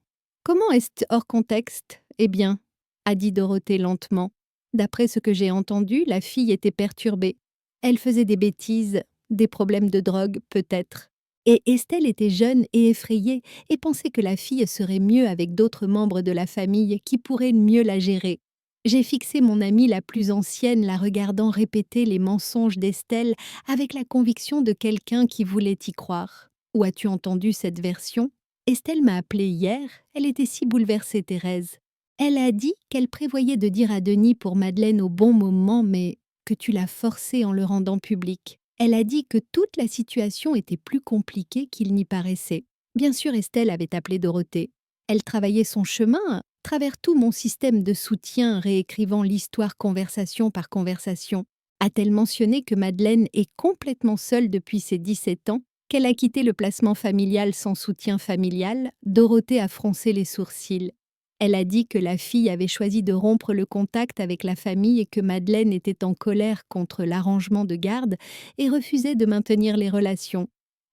Comment est-ce hors contexte? Eh bien, a dit Dorothée lentement. D'après ce que j'ai entendu, la fille était perturbée. Elle faisait des bêtises, des problèmes de drogue, peut-être. Et Estelle était jeune et effrayée et pensait que la fille serait mieux avec d'autres membres de la famille qui pourraient mieux la gérer. J'ai fixé mon amie la plus ancienne, la regardant répéter les mensonges d'Estelle avec la conviction de quelqu'un qui voulait y croire. Où as-tu entendu cette version? Estelle m'a appelée hier, elle était si bouleversée, Thérèse. Elle a dit qu'elle prévoyait de dire à Denis pour Madeleine au bon moment, mais que tu l'as forcé en le rendant public. Elle a dit que toute la situation était plus compliquée qu'il n'y paraissait. Bien sûr, Estelle avait appelé Dorothée. Elle travaillait son chemin à travers tout mon système de soutien, réécrivant l'histoire conversation par conversation. A-t-elle mentionné que Madeleine est complètement seule depuis ses 17 ans, qu'elle a quitté le placement familial sans soutien familial? Dorothée a froncé les sourcils. Elle a dit que la fille avait choisi de rompre le contact avec la famille et que Madeleine était en colère contre l'arrangement de garde et refusait de maintenir les relations.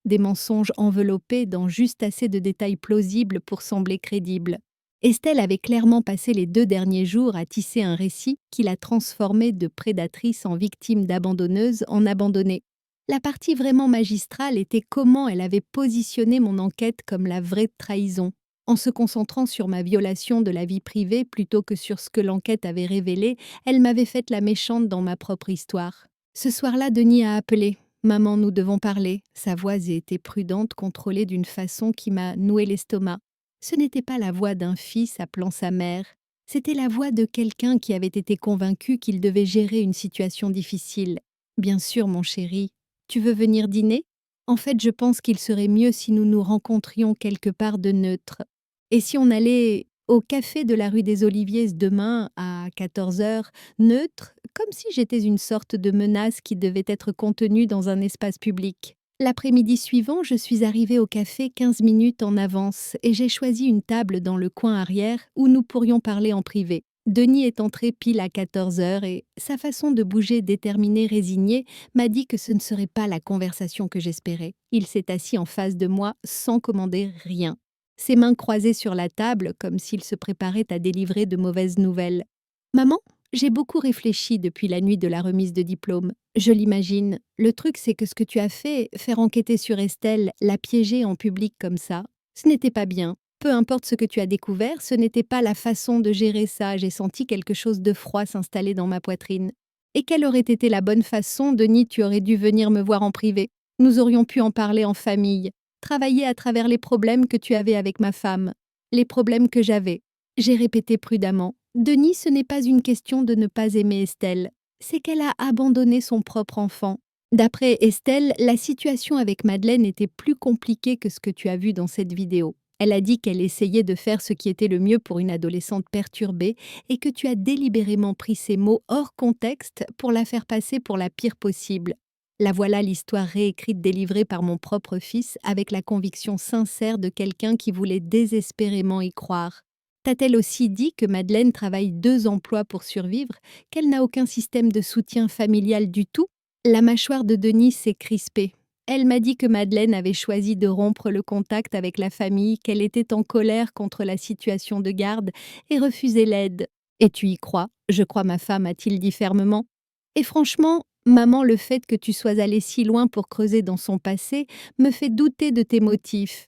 Des mensonges enveloppés dans juste assez de détails plausibles pour sembler crédibles. Estelle avait clairement passé les 2 derniers jours à tisser un récit qui la transformait de prédatrice en victime d'abandonneuse en abandonnée. La partie vraiment magistrale était comment elle avait positionné mon enquête comme la vraie trahison. En se concentrant sur ma violation de la vie privée plutôt que sur ce que l'enquête avait révélé, elle m'avait faite la méchante dans ma propre histoire. Ce soir-là, Denis a appelé. Maman, nous devons parler. Sa voix était prudente, contrôlée d'une façon qui m'a noué l'estomac. Ce n'était pas la voix d'un fils appelant sa mère. C'était la voix de quelqu'un qui avait été convaincu qu'il devait gérer une situation difficile. Bien sûr, mon chéri. Tu veux venir dîner? En fait, je pense qu'il serait mieux si nous nous rencontrions quelque part de neutre. Et si on allait au café de la rue des Oliviers demain à 14 heures, neutre, comme si j'étais une sorte de menace qui devait être contenue dans un espace public. L'après-midi suivant, je suis arrivée au café 15 minutes en avance et j'ai choisi une table dans le coin arrière où nous pourrions parler en privé. Denis est entré pile à 14 heures et sa façon de bouger déterminée, résignée, m'a dit que ce ne serait pas la conversation que j'espérais. Il s'est assis en face de moi sans commander rien. Ses mains croisées sur la table, comme s'il se préparait à délivrer de mauvaises nouvelles. « Maman, j'ai beaucoup réfléchi depuis la nuit de la remise de diplôme. Je l'imagine. Le truc, c'est que ce que tu as fait, faire enquêter sur Estelle, la piéger en public comme ça, ce n'était pas bien. Peu importe ce que tu as découvert, ce n'était pas la façon de gérer ça. J'ai senti quelque chose de froid s'installer dans ma poitrine. Et quelle aurait été la bonne façon, Denis? Tu aurais dû venir me voir en privé. Nous aurions pu en parler en famille. Travailler à travers les problèmes que tu avais avec ma femme, les problèmes que j'avais. J'ai répété prudemment. Denis, ce n'est pas une question de ne pas aimer Estelle, c'est qu'elle a abandonné son propre enfant. D'après Estelle, la situation avec Madeleine était plus compliquée que ce que tu as vu dans cette vidéo. Elle a dit qu'elle essayait de faire ce qui était le mieux pour une adolescente perturbée et que tu as délibérément pris ces mots hors contexte pour la faire passer pour la pire possible. La voilà l'histoire réécrite délivrée par mon propre fils avec la conviction sincère de quelqu'un qui voulait désespérément y croire. T'a-t-elle aussi dit que Madeleine travaille 2 emplois pour survivre, qu'elle n'a aucun système de soutien familial du tout? La mâchoire de Denis s'est crispée. Elle m'a dit que Madeleine avait choisi de rompre le contact avec la famille, qu'elle était en colère contre la situation de garde et refusait l'aide. Et tu y crois? Je crois ma femme, a-t-il dit fermement. Et franchement, maman, le fait que tu sois allée si loin pour creuser dans son passé me fait douter de tes motifs.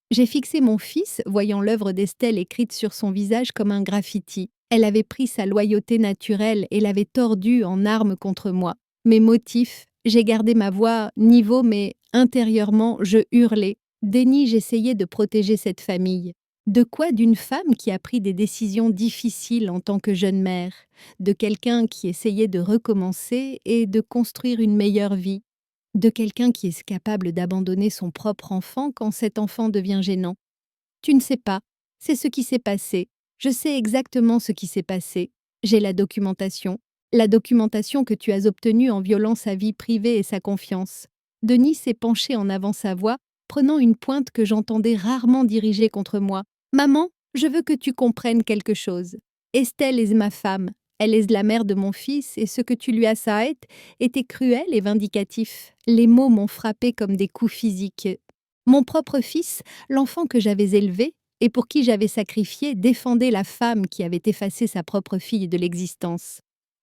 J'ai fixé mon fils, voyant l'œuvre d'Estelle écrite sur son visage comme un graffiti. Elle avait pris sa loyauté naturelle et l'avait tordue en arme contre moi. Mes motifs, j'ai gardé ma voix niveau, mais intérieurement, je hurlais. Denis, j'essayais de protéger cette famille. De quoi? D'une femme qui a pris des décisions difficiles en tant que jeune mère, de quelqu'un qui essayait de recommencer et de construire une meilleure vie. De quelqu'un qui est capable d'abandonner son propre enfant quand cet enfant devient gênant. Tu ne sais pas, c'est ce qui s'est passé. Je sais exactement ce qui s'est passé. J'ai la documentation que tu as obtenue en violant sa vie privée et sa confiance. Denis s'est penché en avant sa voix, prenant une pointe que j'entendais rarement diriger contre moi. Maman, je veux que tu comprennes quelque chose. Estelle est ma femme. Elle est la mère de mon fils et ce que tu lui as fait était cruel et vindicatif. Les mots m'ont frappé comme des coups physiques. Mon propre fils, l'enfant que j'avais élevé, et pour qui j'avais sacrifié défendait la femme qui avait effacé sa propre fille de l'existence.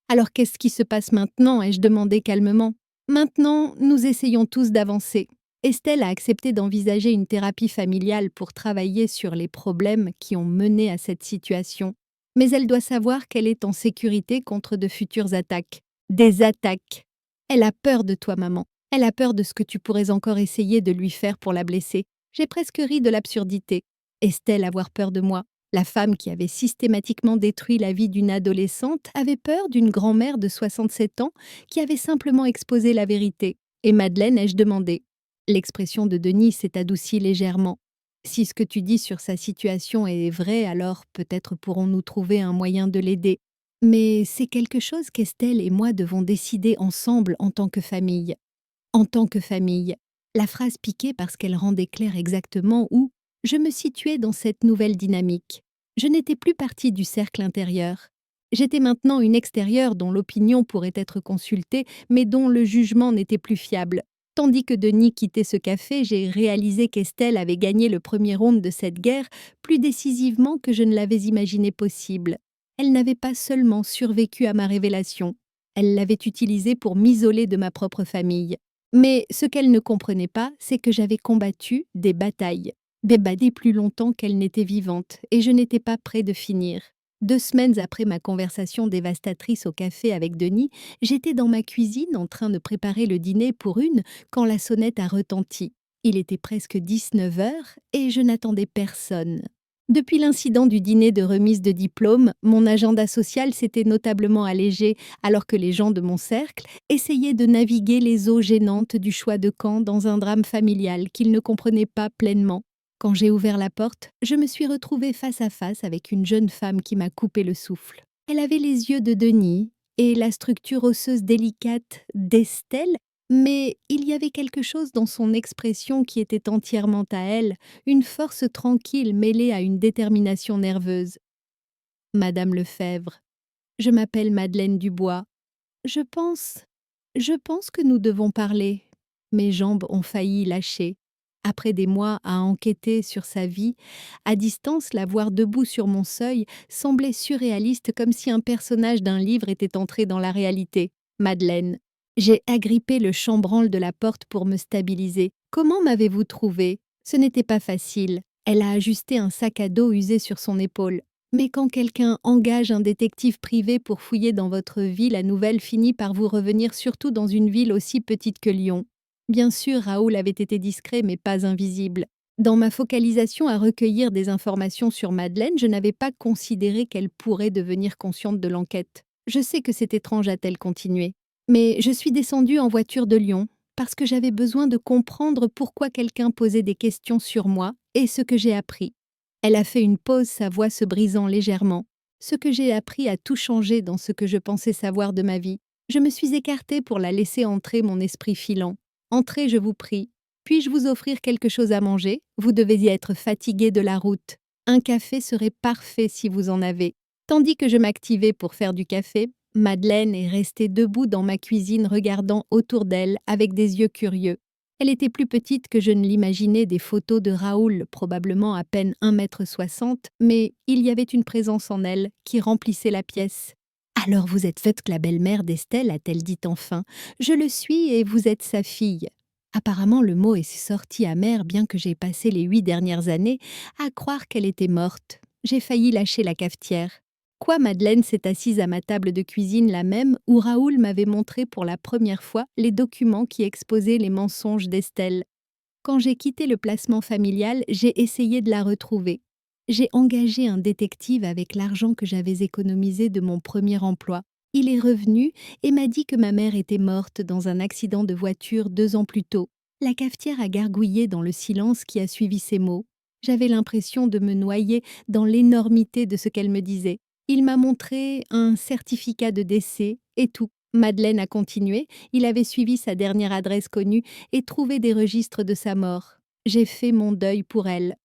Alors qu'est-ce qui se passe maintenant ai-je demandé calmement. Maintenant, nous essayons tous d'avancer. Estelle a accepté d'envisager une thérapie familiale pour travailler sur les problèmes qui ont mené à cette situation. Mais elle doit savoir qu'elle est en sécurité contre de futures attaques. Des attaques. Elle a peur de toi, maman. Elle a peur de ce que tu pourrais encore essayer de lui faire pour la blesser. J'ai presque ri de l'absurdité. Estelle avoir peur de moi. La femme qui avait systématiquement détruit la vie d'une adolescente avait peur d'une grand-mère de 67 ans qui avait simplement exposé la vérité. Et Madeleine, ai-je demandé. L'expression de Denis s'est adoucie légèrement. Si ce que tu dis sur sa situation est vrai, alors peut-être pourrons-nous trouver un moyen de l'aider. Mais c'est quelque chose qu'Estelle et moi devons décider ensemble en tant que famille. En tant que famille. La phrase piquait parce qu'elle rendait clair exactement où je me situais dans cette nouvelle dynamique. Je n'étais plus partie du cercle intérieur. J'étais maintenant une extérieure dont l'opinion pourrait être consultée, mais dont le jugement n'était plus fiable. Tandis que Denis quittait ce café, j'ai réalisé qu'Estelle avait gagné le premier round de cette guerre plus décisivement que je ne l'avais imaginé possible. Elle n'avait pas seulement survécu à ma révélation, elle l'avait utilisée pour m'isoler de ma propre famille. Mais ce qu'elle ne comprenait pas, c'est que j'avais combattu des batailles plus longtemps qu'elle n'était vivante, et je n'étais pas près de finir. 2 semaines après ma conversation dévastatrice au café avec Denis, j'étais dans ma cuisine en train de préparer le dîner pour une quand la sonnette a retenti. Il était presque 19 heures et je n'attendais personne. Depuis l'incident du dîner de remise de diplôme, mon agenda social s'était notablement allégé alors que les gens de mon cercle essayaient de naviguer les eaux gênantes du choix de camp dans un drame familial qu'ils ne comprenaient pas pleinement. Quand j'ai ouvert la porte, je me suis retrouvée face à face avec une jeune femme qui m'a coupé le souffle. Elle avait les yeux de Denis et la structure osseuse délicate d'Estelle, mais il y avait quelque chose dans son expression qui était entièrement à elle, une force tranquille mêlée à une détermination nerveuse. Madame Lefebvre, je m'appelle Madeleine Dubois. Je pense que nous devons parler. Mes jambes ont failli lâcher. Après des mois à enquêter sur sa vie, à distance, la voir debout sur mon seuil semblait surréaliste comme si un personnage d'un livre était entré dans la réalité. Madeleine. J'ai agrippé le chambranle de la porte pour me stabiliser. Comment m'avez-vous trouvé? Ce n'était pas facile. Elle a ajusté un sac à dos usé sur son épaule. Mais quand quelqu'un engage un détective privé pour fouiller dans votre vie, la nouvelle finit par vous revenir surtout dans une ville aussi petite que Lyon. Bien sûr, Raoul avait été discret mais pas invisible. Dans ma focalisation à recueillir des informations sur Madeleine, je n'avais pas considéré qu'elle pourrait devenir consciente de l'enquête. Je sais que c'est étrange, a-t-elle continué. Mais je suis descendue en voiture de Lyon parce que j'avais besoin de comprendre pourquoi quelqu'un posait des questions sur moi et ce que j'ai appris. Elle a fait une pause, sa voix se brisant légèrement. Ce que j'ai appris a tout changé dans ce que je pensais savoir de ma vie. Je me suis écartée pour la laisser entrer, mon esprit filant. Entrez, je vous prie. Puis-je vous offrir quelque chose à manger? Vous devez y être fatigué de la route. Un café serait parfait si vous en avez. Tandis que je m'activais pour faire du café, Madeleine est restée debout dans ma cuisine regardant autour d'elle avec des yeux curieux. Elle était plus petite que je ne l'imaginais des photos de Raoul, probablement à peine 1,60 m, mais il y avait une présence en elle qui remplissait la pièce. « Alors vous êtes faite que la belle-mère d'Estelle, a-t-elle dit enfin. Je le suis et vous êtes sa fille. » Apparemment, le mot est sorti amer bien que j'ai passé les 8 dernières années à croire qu'elle était morte. J'ai failli lâcher la cafetière. Quoi, Madeleine s'est assise à ma table de cuisine, la même où Raoul m'avait montré pour la première fois les documents qui exposaient les mensonges d'Estelle. Quand j'ai quitté le placement familial, j'ai essayé de la retrouver. J'ai engagé un détective avec l'argent que j'avais économisé de mon premier emploi. Il est revenu et m'a dit que ma mère était morte dans un accident de voiture 2 ans plus tôt. La cafetière a gargouillé dans le silence qui a suivi ces mots. J'avais l'impression de me noyer dans l'énormité de ce qu'elle me disait. Il m'a montré un certificat de décès et tout. Madeleine a continué, il avait suivi sa dernière adresse connue et trouvé des registres de sa mort. J'ai fait mon deuil pour elle.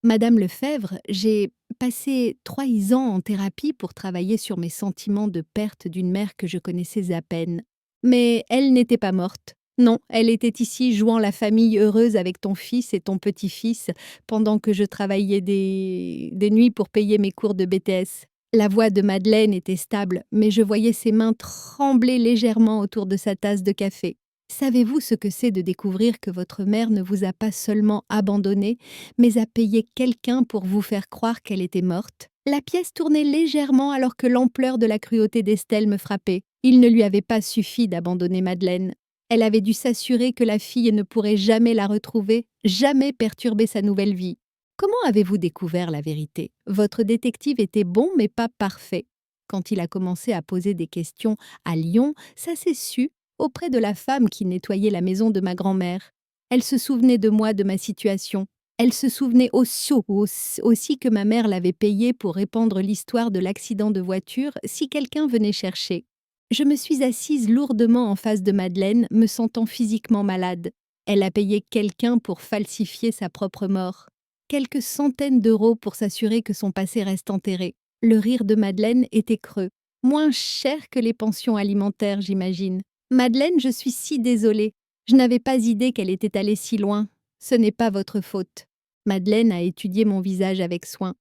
Madame Lefebvre, j'ai passé 3 ans en thérapie pour travailler sur mes sentiments de perte d'une mère que je connaissais à peine. Mais elle n'était pas morte. Non, elle était ici jouant la famille heureuse avec ton fils et ton petit-fils pendant que je travaillais des nuits pour payer mes cours de BTS. La voix de Madeleine était stable, mais je voyais ses mains trembler légèrement autour de sa tasse de café. Savez-vous ce que c'est de découvrir que votre mère ne vous a pas seulement abandonné, mais a payé quelqu'un pour vous faire croire qu'elle était morte? La pièce tournait légèrement alors que l'ampleur de la cruauté d'Estelle me frappait. Il ne lui avait pas suffi d'abandonner Madeleine. Elle avait dû s'assurer que la fille ne pourrait jamais la retrouver, jamais perturber sa nouvelle vie. Comment avez-vous découvert la vérité? Votre détective était bon mais pas parfait. Quand il a commencé à poser des questions à Lyon, ça s'est su auprès de la femme qui nettoyait la maison de ma grand-mère. Elle se souvenait de moi, de ma situation. Elle se souvenait aussi que ma mère l'avait payé pour répandre l'histoire de l'accident de voiture si quelqu'un venait chercher. Je me suis assise lourdement en face de Madeleine, me sentant physiquement malade. Elle a payé quelqu'un pour falsifier sa propre mort. Quelques centaines d'euros pour s'assurer que son passé reste enterré. Le rire de Madeleine était creux. Moins cher que les pensions alimentaires, j'imagine. Madeleine, je suis si désolée. Je n'avais pas idée qu'elle était allée si loin. Ce n'est pas votre faute. Madeleine a étudié mon visage avec soin.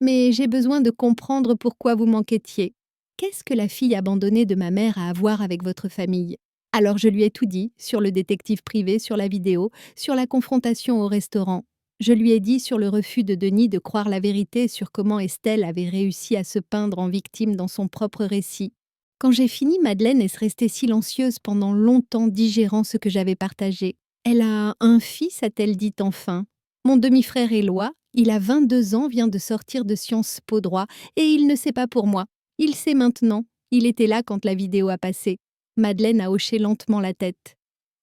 Mais j'ai besoin de comprendre pourquoi vous m'enquêtiez. Qu'est-ce que la fille abandonnée de ma mère a à voir avec votre famille? Alors je lui ai tout dit, sur le détective privé, sur la vidéo, sur la confrontation au restaurant. Je lui ai dit sur le refus de Denis de croire la vérité sur comment Estelle avait réussi à se peindre en victime dans son propre récit. Quand j'ai fini, Madeleine est restée silencieuse pendant longtemps digérant ce que j'avais partagé. Elle a un fils, a-t-elle dit enfin. Mon demi-frère Éloi, il a 22 ans, vient de sortir de Sciences Po droit et il ne sait pas pour moi. Il sait maintenant. Il était là quand la vidéo a passé. Madeleine a hoché lentement la tête.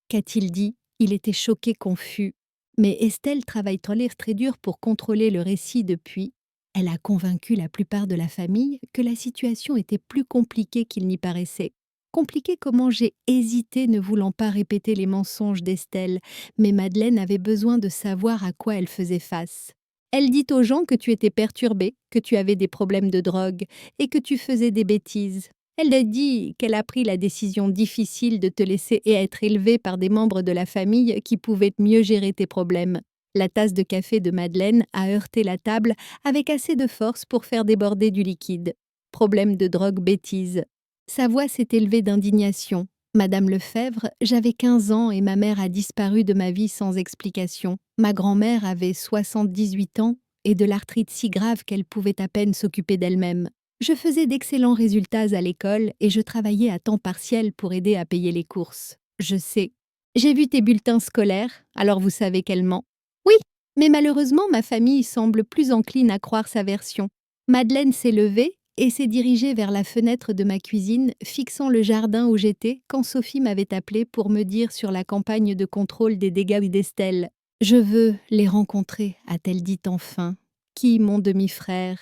Qu'a-t-il dit? Il était choqué, confus. Mais Estelle travaille très dur pour contrôler le récit depuis. Elle a convaincu la plupart de la famille que la situation était plus compliquée qu'il n'y paraissait. Compliquée comment j'ai hésité ne voulant pas répéter les mensonges d'Estelle, mais Madeleine avait besoin de savoir à quoi elle faisait face. Elle dit aux gens que tu étais perturbée, que tu avais des problèmes de drogue et que tu faisais des bêtises. Elle a dit qu'elle a pris la décision difficile de te laisser et être élevée par des membres de la famille qui pouvaient mieux gérer tes problèmes. La tasse de café de Madeleine a heurté la table avec assez de force pour faire déborder du liquide. Problème de drogue, bêtise. Sa voix s'est élevée d'indignation. Madame Lefebvre, j'avais 15 ans et ma mère a disparu de ma vie sans explication. Ma grand-mère avait 78 ans et de l'arthrite si grave qu'elle pouvait à peine s'occuper d'elle-même. Je faisais d'excellents résultats à l'école et je travaillais à temps partiel pour aider à payer les courses. Je sais. J'ai vu tes bulletins scolaires, alors vous savez qu'elle ment. Oui, mais malheureusement, ma famille semble plus encline à croire sa version. Madeleine s'est levée et s'est dirigée vers la fenêtre de ma cuisine, fixant le jardin où j'étais quand Sophie m'avait appelée pour me dire sur la campagne de contrôle des dégâts d'Estelle. « Je veux les rencontrer », a-t-elle dit enfin. « Qui, mon demi-frère?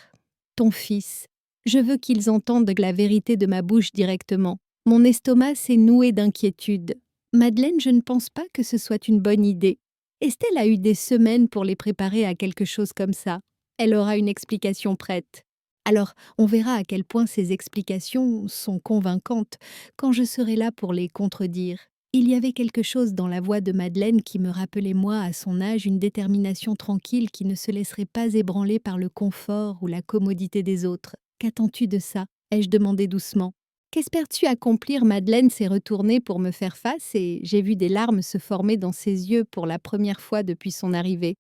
Ton fils. Je veux qu'ils entendent la vérité de ma bouche directement. Mon estomac s'est noué d'inquiétude. Madeleine, je ne pense pas que ce soit une bonne idée. Estelle a eu des semaines pour les préparer à quelque chose comme ça. Elle aura une explication prête. Alors, on verra à quel point ces explications sont convaincantes quand je serai là pour les contredire. Il y avait quelque chose dans la voix de Madeleine qui me rappelait moi, à son âge, une détermination tranquille qui ne se laisserait pas ébranler par le confort ou la commodité des autres. Qu'attends-tu de ça? Ai-je demandé doucement. Qu'espères-tu accomplir? Madeleine s'est retournée pour me faire face et j'ai vu des larmes se former dans ses yeux pour la première fois depuis son arrivée.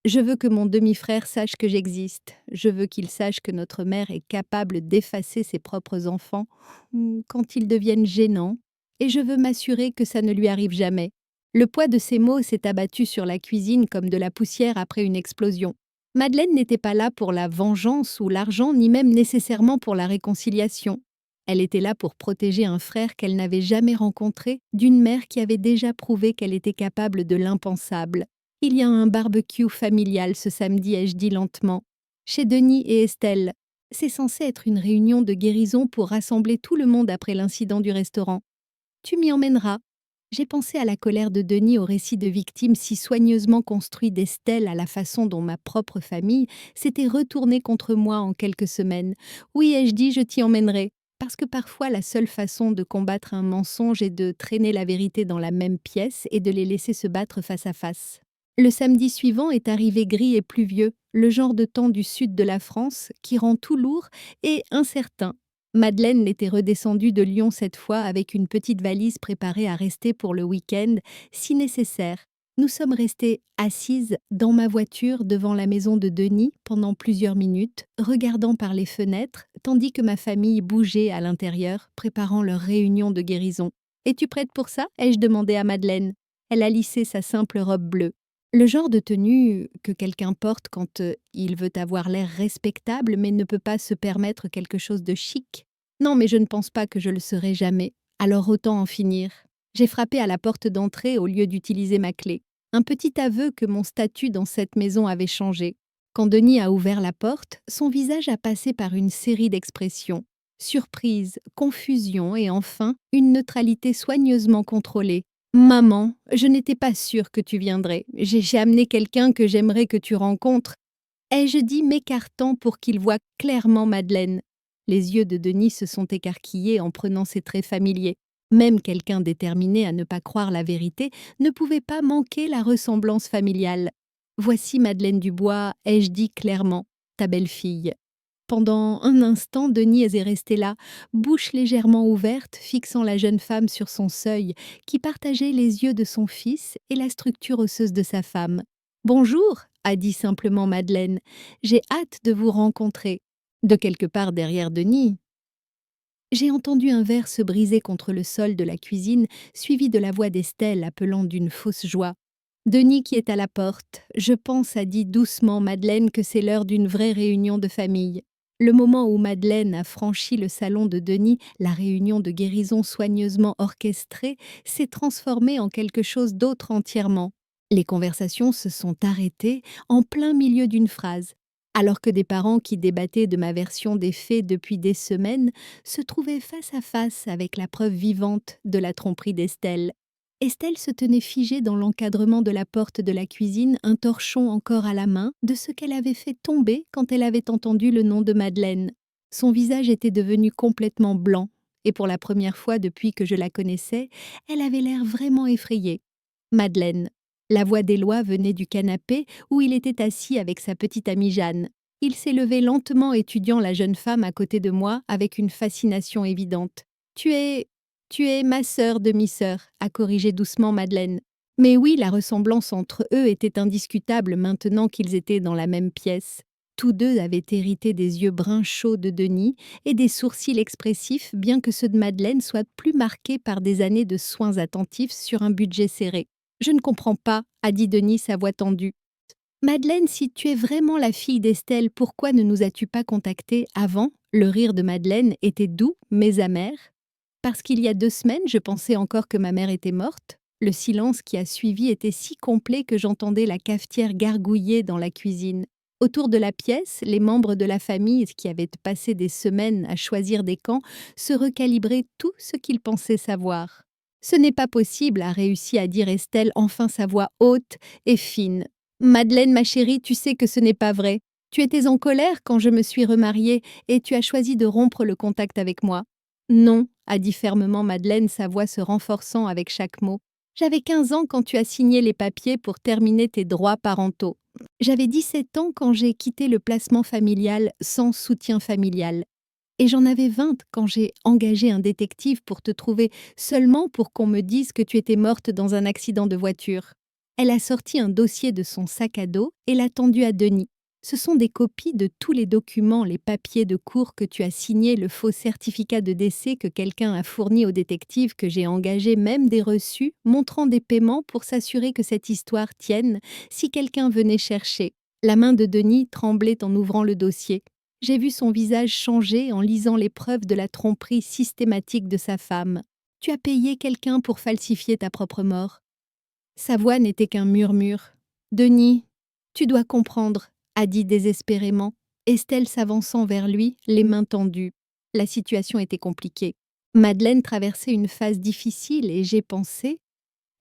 Je veux que mon demi-frère sache que j'existe. Je veux qu'il sache que notre mère est capable d'effacer ses propres enfants quand ils deviennent gênants. Et je veux m'assurer que ça ne lui arrive jamais. Le poids de ces mots s'est abattu sur la cuisine comme de la poussière après une explosion. Madeleine n'était pas là pour la vengeance ou l'argent, ni même nécessairement pour la réconciliation. Elle était là pour protéger un frère qu'elle n'avait jamais rencontré, d'une mère qui avait déjà prouvé qu'elle était capable de l'impensable. Il y a un barbecue familial ce samedi, ai-je dit lentement, chez Denis et Estelle. C'est censé être une réunion de guérison pour rassembler tout le monde après l'incident du restaurant. Tu m'y emmèneras. J'ai pensé à la colère de Denis au récit de victimes si soigneusement construit d'Estelle à la façon dont ma propre famille s'était retournée contre moi en quelques semaines. Oui, ai-je dit, je t'y emmènerai. Parce parce que parfois la seule façon de combattre un mensonge est de traîner la vérité dans la même pièce et de les laisser se battre face à face. Le samedi suivant est arrivé gris et pluvieux, le genre de temps du sud de la France qui rend tout lourd et incertain. Madeleine était redescendue de Lyon cette fois avec une petite valise préparée à rester pour le week-end, si nécessaire. Nous sommes restés assises dans ma voiture devant la maison de Denis pendant plusieurs minutes, regardant par les fenêtres, tandis que ma famille bougeait à l'intérieur, préparant leur réunion de guérison. « Es-tu prête pour ça ?» ai-je demandé à Madeleine. Elle a lissé sa simple robe bleue. Le genre de tenue que quelqu'un porte quand il veut avoir l'air respectable mais ne peut pas se permettre quelque chose de chic. Non, mais je ne pense pas que je le serai jamais. Alors autant en finir. J'ai frappé à la porte d'entrée au lieu d'utiliser ma clé. Un petit aveu que mon statut dans cette maison avait changé. Quand Denis a ouvert la porte, son visage a passé par une série d'expressions. Surprise, confusion et enfin une neutralité soigneusement contrôlée. « Maman, je n'étais pas sûre que tu viendrais. J'ai amené quelqu'un que j'aimerais que tu rencontres. » ai-je dit m'écartant pour qu'il voie clairement Madeleine. Les yeux de Denis se sont écarquillés en prenant ses traits familiers. Même quelqu'un déterminé à ne pas croire la vérité ne pouvait pas manquer la ressemblance familiale. « Voici Madeleine Dubois, ai-je dit clairement, ta belle-fille. » Pendant un instant, Denis est resté là, bouche légèrement ouverte, fixant la jeune femme sur son seuil, qui partageait les yeux de son fils et la structure osseuse de sa femme. « Bonjour » a dit simplement Madeleine. « J'ai hâte de vous rencontrer. » De quelque part derrière Denis. J'ai entendu un verre se briser contre le sol de la cuisine, suivi de la voix d'Estelle appelant d'une fausse joie. Denis qui est à la porte. « Je pense » a dit doucement Madeleine que c'est l'heure d'une vraie réunion de famille. Le moment où Madeleine a franchi le salon de Denis, la réunion de guérison soigneusement orchestrée, s'est transformée en quelque chose d'autre entièrement. Les conversations se sont arrêtées en plein milieu d'une phrase, alors que des parents qui débattaient de ma version des faits depuis des semaines se trouvaient face à face avec la preuve vivante de la tromperie d'Estelle. Estelle se tenait figée dans l'encadrement de la porte de la cuisine, un torchon encore à la main, de ce qu'elle avait fait tomber quand elle avait entendu le nom de Madeleine. Son visage était devenu complètement blanc, et pour la première fois depuis que je la connaissais, elle avait l'air vraiment effrayée. Madeleine. La voix d'Éloi venait du canapé où il était assis avec sa petite amie Jeanne. Il s'est levé lentement étudiant la jeune femme à côté de moi avec une fascination évidente. « Tu es ma sœur, demi-sœur », a corrigé doucement Madeleine. Mais oui, la ressemblance entre eux était indiscutable maintenant qu'ils étaient dans la même pièce. Tous deux avaient hérité des yeux bruns chauds de Denis et des sourcils expressifs, bien que ceux de Madeleine soient plus marqués par des années de soins attentifs sur un budget serré. « Je ne comprends pas », a dit Denis, sa voix tendue. « Madeleine, si tu es vraiment la fille d'Estelle, pourquoi ne nous as-tu pas contactés avant ?» Le rire de Madeleine était doux, mais amer. Parce qu'il y a 2 semaines, je pensais encore que ma mère était morte. Le silence qui a suivi était si complet que j'entendais la cafetière gargouiller dans la cuisine. Autour de la pièce, les membres de la famille, qui avaient passé des semaines à choisir des camps, se recalibraient tout ce qu'ils pensaient savoir. « Ce n'est pas possible », a réussi à dire Estelle, enfin sa voix haute et fine. « Madeleine, ma chérie, tu sais que ce n'est pas vrai. Tu étais en colère quand je me suis remariée et tu as choisi de rompre le contact avec moi. » « Non », a dit fermement Madeleine, sa voix se renforçant avec chaque mot. « J'avais 15 ans quand tu as signé les papiers pour terminer tes droits parentaux. J'avais 17 ans quand j'ai quitté le placement familial sans soutien familial. Et j'en avais 20 quand j'ai engagé un détective pour te trouver seulement pour qu'on me dise que tu étais morte dans un accident de voiture. » Elle a sorti un dossier de son sac à dos et l'a tendu à Denis. Ce sont des copies de tous les documents, les papiers de cours que tu as signés, le faux certificat de décès que quelqu'un a fourni au détective que j'ai engagé, même des reçus, montrant des paiements pour s'assurer que cette histoire tienne si quelqu'un venait chercher. La main de Denis tremblait en ouvrant le dossier. J'ai vu son visage changer en lisant les preuves de la tromperie systématique de sa femme. « Tu as payé quelqu'un pour falsifier ta propre mort. » Sa voix n'était qu'un murmure. « Denis, tu dois comprendre, » a dit désespérément, Estelle s'avançant vers lui, les mains tendues. La situation était compliquée. Madeleine traversait une phase difficile et j'ai pensé.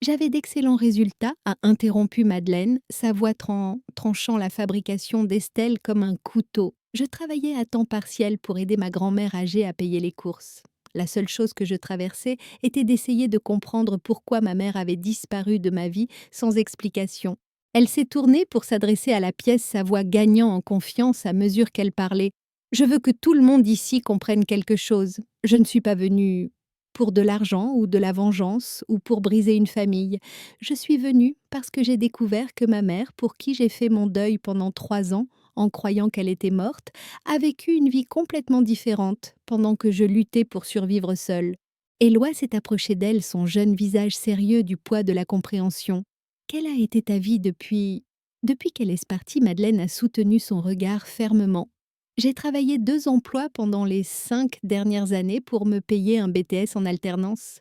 J'avais d'excellents résultats, a interrompu Madeleine, sa voix tranchant la fabrication d'Estelle comme un couteau. Je travaillais à temps partiel pour aider ma grand-mère âgée à payer les courses. La seule chose que je traversais était d'essayer de comprendre pourquoi ma mère avait disparu de ma vie sans explication. Elle s'est tournée pour s'adresser à la pièce, sa voix gagnant en confiance à mesure qu'elle parlait. Je veux que tout le monde ici comprenne quelque chose. Je ne suis pas venue pour de l'argent ou de la vengeance ou pour briser une famille. Je suis venue parce que j'ai découvert que ma mère, pour qui j'ai fait mon deuil pendant 3 ans, en croyant qu'elle était morte, a vécu une vie complètement différente pendant que je luttais pour survivre seule. Éloi s'est approché d'elle, son jeune visage sérieux du poids de la compréhension. Quelle a été ta vie depuis... Depuis qu'elle est partie, Madeleine a soutenu son regard fermement. J'ai travaillé 2 emplois pendant les 5 dernières années pour me payer un BTS en alternance.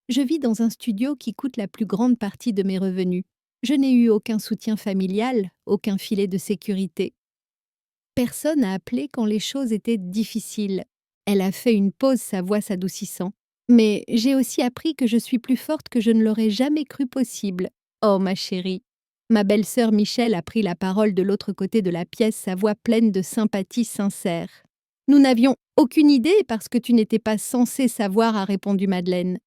Je vis dans un studio qui coûte la plus grande partie de mes revenus. Je n'ai eu aucun soutien familial, aucun filet de sécurité. Personne n'a appelé quand les choses étaient difficiles. Elle a fait une pause, sa voix s'adoucissant. Mais j'ai aussi appris que je suis plus forte que je ne l'aurais jamais cru possible. Oh, ma chérie. Ma belle-sœur Michel a pris la parole de l'autre côté de la pièce, sa voix pleine de sympathie sincère. Nous n'avions aucune idée parce que tu n'étais pas censée savoir, a répondu Madeleine.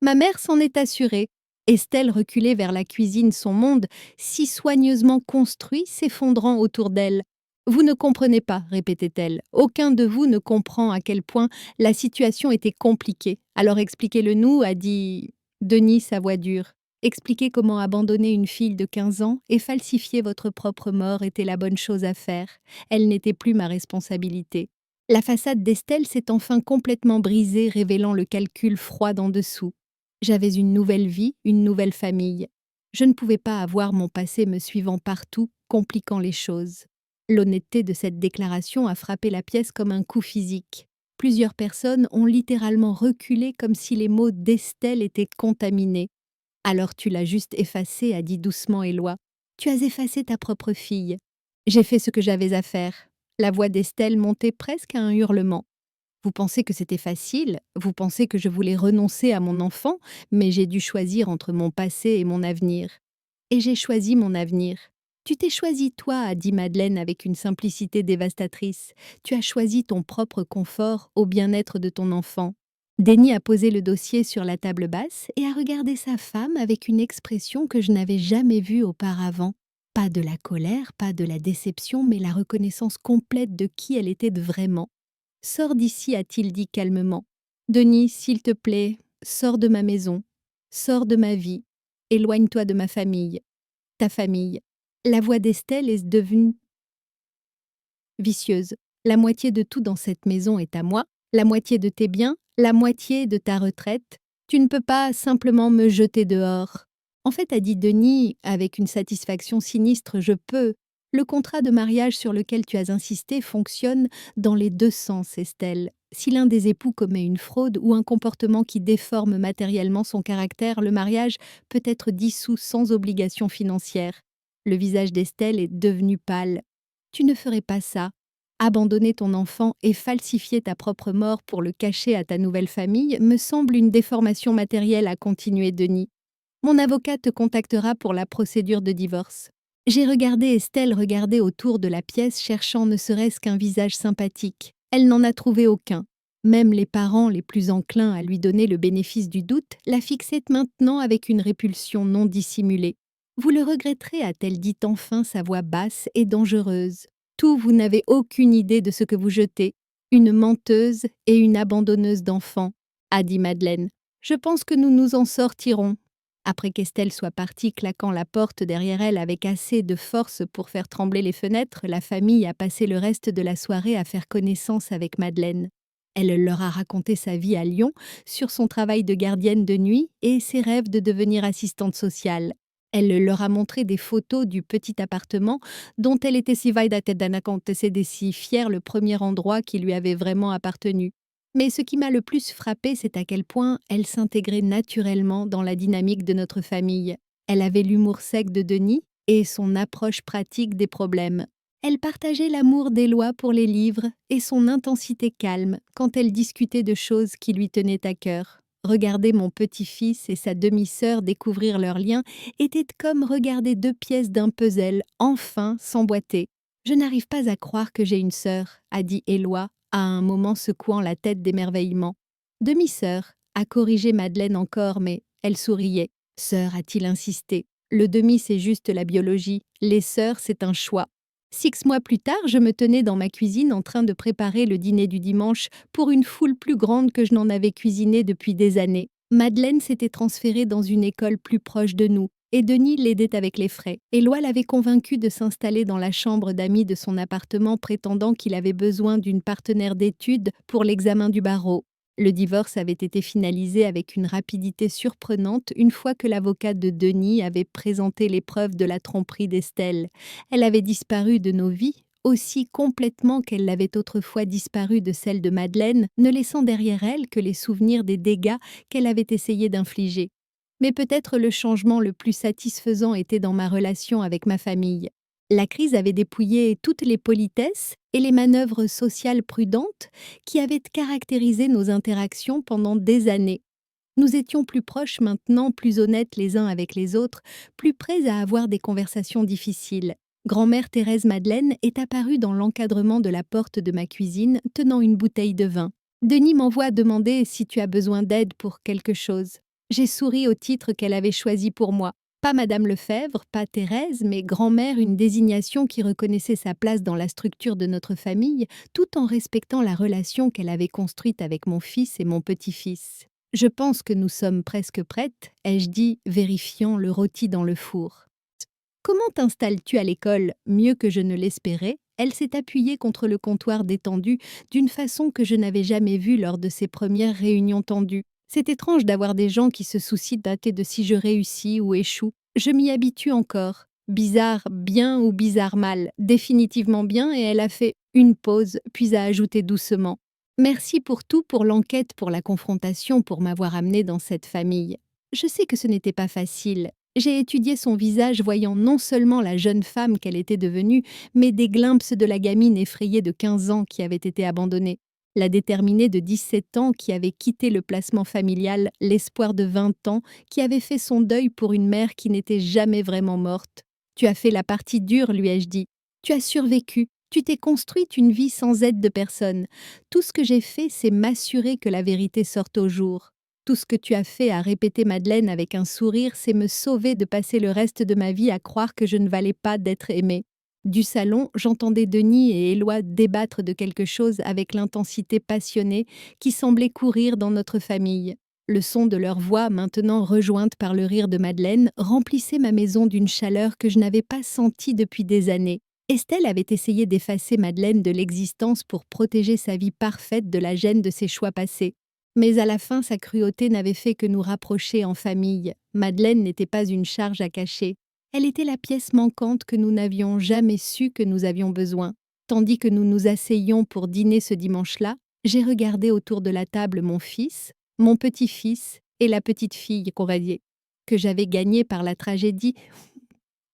Ma mère s'en est assurée. Estelle reculait vers la cuisine, son monde, si soigneusement construit, s'effondrant autour d'elle. Vous ne comprenez pas, répétait-elle. Aucun de vous ne comprend à quel point la situation était compliquée. Alors expliquez-le nous, a dit Denis, sa voix dure. Expliquer comment abandonner une fille de 15 ans et falsifier votre propre mort était la bonne chose à faire. Elle n'était plus ma responsabilité. La façade d'Estelle s'est enfin complètement brisée, révélant le calcul froid d'en dessous. J'avais une nouvelle vie, une nouvelle famille. Je ne pouvais pas avoir mon passé me suivant partout, compliquant les choses. L'honnêteté de cette déclaration a frappé la pièce comme un coup physique. Plusieurs personnes ont littéralement reculé comme si les mots d'Estelle étaient contaminés. Alors tu l'as juste effacé, a dit doucement Éloi. Tu as effacé ta propre fille. J'ai fait ce que j'avais à faire. La voix d'Estelle montait presque à un hurlement. Vous pensez que c'était facile, vous pensez que je voulais renoncer à mon enfant, mais j'ai dû choisir entre mon passé et mon avenir. Et j'ai choisi mon avenir. Tu t'es choisi toi, a dit Madeleine avec une simplicité dévastatrice. Tu as choisi ton propre confort au bien-être de ton enfant. Denis a posé le dossier sur la table basse et a regardé sa femme avec une expression que je n'avais jamais vue auparavant. Pas de la colère, pas de la déception, mais la reconnaissance complète de qui elle était vraiment. Sors d'ici, a-t-il dit calmement. Denis, s'il te plaît, sors de ma maison, sors de ma vie, éloigne-toi de ma famille, ta famille. La voix d'Estelle est devenue vicieuse. La moitié de tout dans cette maison est à moi, la moitié de tes biens, la moitié de ta retraite. Tu ne peux pas simplement me jeter dehors. En fait, a dit Denis, avec une satisfaction sinistre, je peux. Le contrat de mariage sur lequel tu as insisté fonctionne dans les deux sens, Estelle. Si l'un des époux commet une fraude ou un comportement qui déforme matériellement son caractère, le mariage peut être dissous sans obligation financière. Le visage d'Estelle est devenu pâle. Tu ne ferais pas ça. Abandonner ton enfant et falsifier ta propre mort pour le cacher à ta nouvelle famille me semble une déformation matérielle, a continué Denis. Mon avocat te contactera pour la procédure de divorce. J'ai regardé Estelle regarder autour de la pièce cherchant ne serait-ce qu'un visage sympathique. Elle n'en a trouvé aucun. Même les parents les plus enclins à lui donner le bénéfice du doute la fixaient maintenant avec une répulsion non dissimulée. Vous le regretterez, a-t-elle dit enfin, sa voix basse et dangereuse. Tout, vous n'avez aucune idée de ce que vous jetez. Une menteuse et une abandonneuse d'enfants, a dit Madeleine. Je pense que nous nous en sortirons. Après qu'Estelle soit partie, claquant la porte derrière elle avec assez de force pour faire trembler les fenêtres, la famille a passé le reste de la soirée à faire connaissance avec Madeleine. Elle leur a raconté sa vie à Lyon, sur son travail de gardienne de nuit et ses rêves de devenir assistante sociale. Elle leur a montré des photos du petit appartement dont elle était si si fière, le premier endroit qui lui avait vraiment appartenu. Mais ce qui m'a le plus frappé, c'est à quel point elle s'intégrait naturellement dans la dynamique de notre famille. Elle avait l'humour sec de Denis et son approche pratique des problèmes. Elle partageait l'amour d'Éloi pour les livres et son intensité calme quand elle discutait de choses qui lui tenaient à cœur. Regarder mon petit-fils et sa demi-sœur découvrir leur lien était comme regarder deux pièces d'un puzzle enfin s'emboîter. Je n'arrive pas à croire que j'ai une sœur, a dit Éloi, à un moment secouant la tête d'émerveillement. Demi-sœur, a corrigé Madeleine encore, mais elle souriait. Sœur, a-t-il insisté. Le demi, c'est juste la biologie. Les sœurs, c'est un choix. 6 mois plus tard, je me tenais dans ma cuisine en train de préparer le dîner du dimanche pour une foule plus grande que je n'en avais cuisiné depuis des années. Madeleine s'était transférée dans une école plus proche de nous, et Denis l'aidait avec les frais. Éloi l'avait convaincu de s'installer dans la chambre d'amis de son appartement, prétendant qu'il avait besoin d'une partenaire d'études pour l'examen du barreau. Le divorce avait été finalisé avec une rapidité surprenante une fois que l'avocat de Denis avait présenté les preuves de la tromperie d'Estelle. Elle avait disparu de nos vies, aussi complètement qu'elle l'avait autrefois disparu de celle de Madeleine, ne laissant derrière elle que les souvenirs des dégâts qu'elle avait essayé d'infliger. Mais peut-être le changement le plus satisfaisant était dans ma relation avec ma famille. La crise avait dépouillé toutes les politesses et les manœuvres sociales prudentes qui avaient caractérisé nos interactions pendant des années. Nous étions plus proches maintenant, plus honnêtes les uns avec les autres, plus prêts à avoir des conversations difficiles. Grand-mère Thérèse Madeleine est apparue dans l'encadrement de la porte de ma cuisine, tenant une bouteille de vin. Denis m'envoie demander si tu as besoin d'aide pour quelque chose. J'ai souri au titre qu'elle avait choisi pour moi. Pas Madame Lefebvre, pas Thérèse, mais grand-mère, une désignation qui reconnaissait sa place dans la structure de notre famille, tout en respectant la relation qu'elle avait construite avec mon fils et mon petit-fils. Je pense que nous sommes presque prêtes, ai-je dit, vérifiant le rôti dans le four. Comment t'installes-tu à l'école? Mieux que je ne l'espérais, elle s'est appuyée contre le comptoir détendu d'une façon que je n'avais jamais vue lors de ses premières réunions tendues. C'est étrange d'avoir des gens qui se soucient de si je réussis ou échoue. Je m'y habitue encore. Bizarre bien ou bizarre mal, définitivement bien, et elle a fait une pause, puis a ajouté doucement. Merci pour tout, pour l'enquête, pour la confrontation, pour m'avoir amenée dans cette famille. Je sais que ce n'était pas facile. J'ai étudié son visage, voyant non seulement la jeune femme qu'elle était devenue, mais des glimpses de la gamine effrayée de 15 ans qui avait été abandonnée. La déterminée de 17 ans qui avait quitté le placement familial, l'espoir de 20 ans qui avait fait son deuil pour une mère qui n'était jamais vraiment morte. Tu as fait la partie dure, lui ai-je dit. Tu as survécu. Tu t'es construite une vie sans aide de personne. Tout ce que j'ai fait, c'est m'assurer que la vérité sorte au jour. Tout ce que tu as fait, a répété Madeleine avec un sourire, c'est me sauver de passer le reste de ma vie à croire que je ne valais pas d'être aimée. Du salon, j'entendais Denis et Éloi débattre de quelque chose avec l'intensité passionnée qui semblait courir dans notre famille. Le son de leur voix, maintenant rejointe par le rire de Madeleine, remplissait ma maison d'une chaleur que je n'avais pas sentie depuis des années. Estelle avait essayé d'effacer Madeleine de l'existence pour protéger sa vie parfaite de la gêne de ses choix passés. Mais à la fin, sa cruauté n'avait fait que nous rapprocher en famille. Madeleine n'était pas une charge à cacher. Elle était la pièce manquante que nous n'avions jamais su que nous avions besoin. Tandis que nous nous asseyions pour dîner ce dimanche-là, j'ai regardé autour de la table mon fils, mon petit-fils et la petite fille Coradier, que j'avais gagnée par la tragédie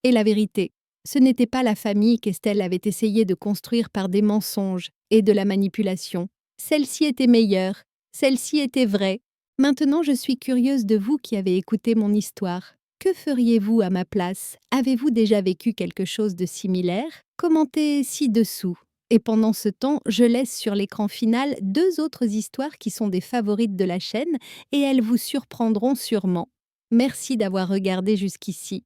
et la vérité. Ce n'était pas la famille qu'Estelle avait essayé de construire par des mensonges et de la manipulation. Celle-ci était meilleure, celle-ci était vraie. Maintenant, je suis curieuse de vous qui avez écouté mon histoire. Que feriez-vous à ma place? Avez-vous déjà vécu quelque chose de similaire? Commentez ci-dessous. Et pendant ce temps, je laisse sur l'écran final 2 autres histoires qui sont des favorites de la chaîne et elles vous surprendront sûrement. Merci d'avoir regardé jusqu'ici.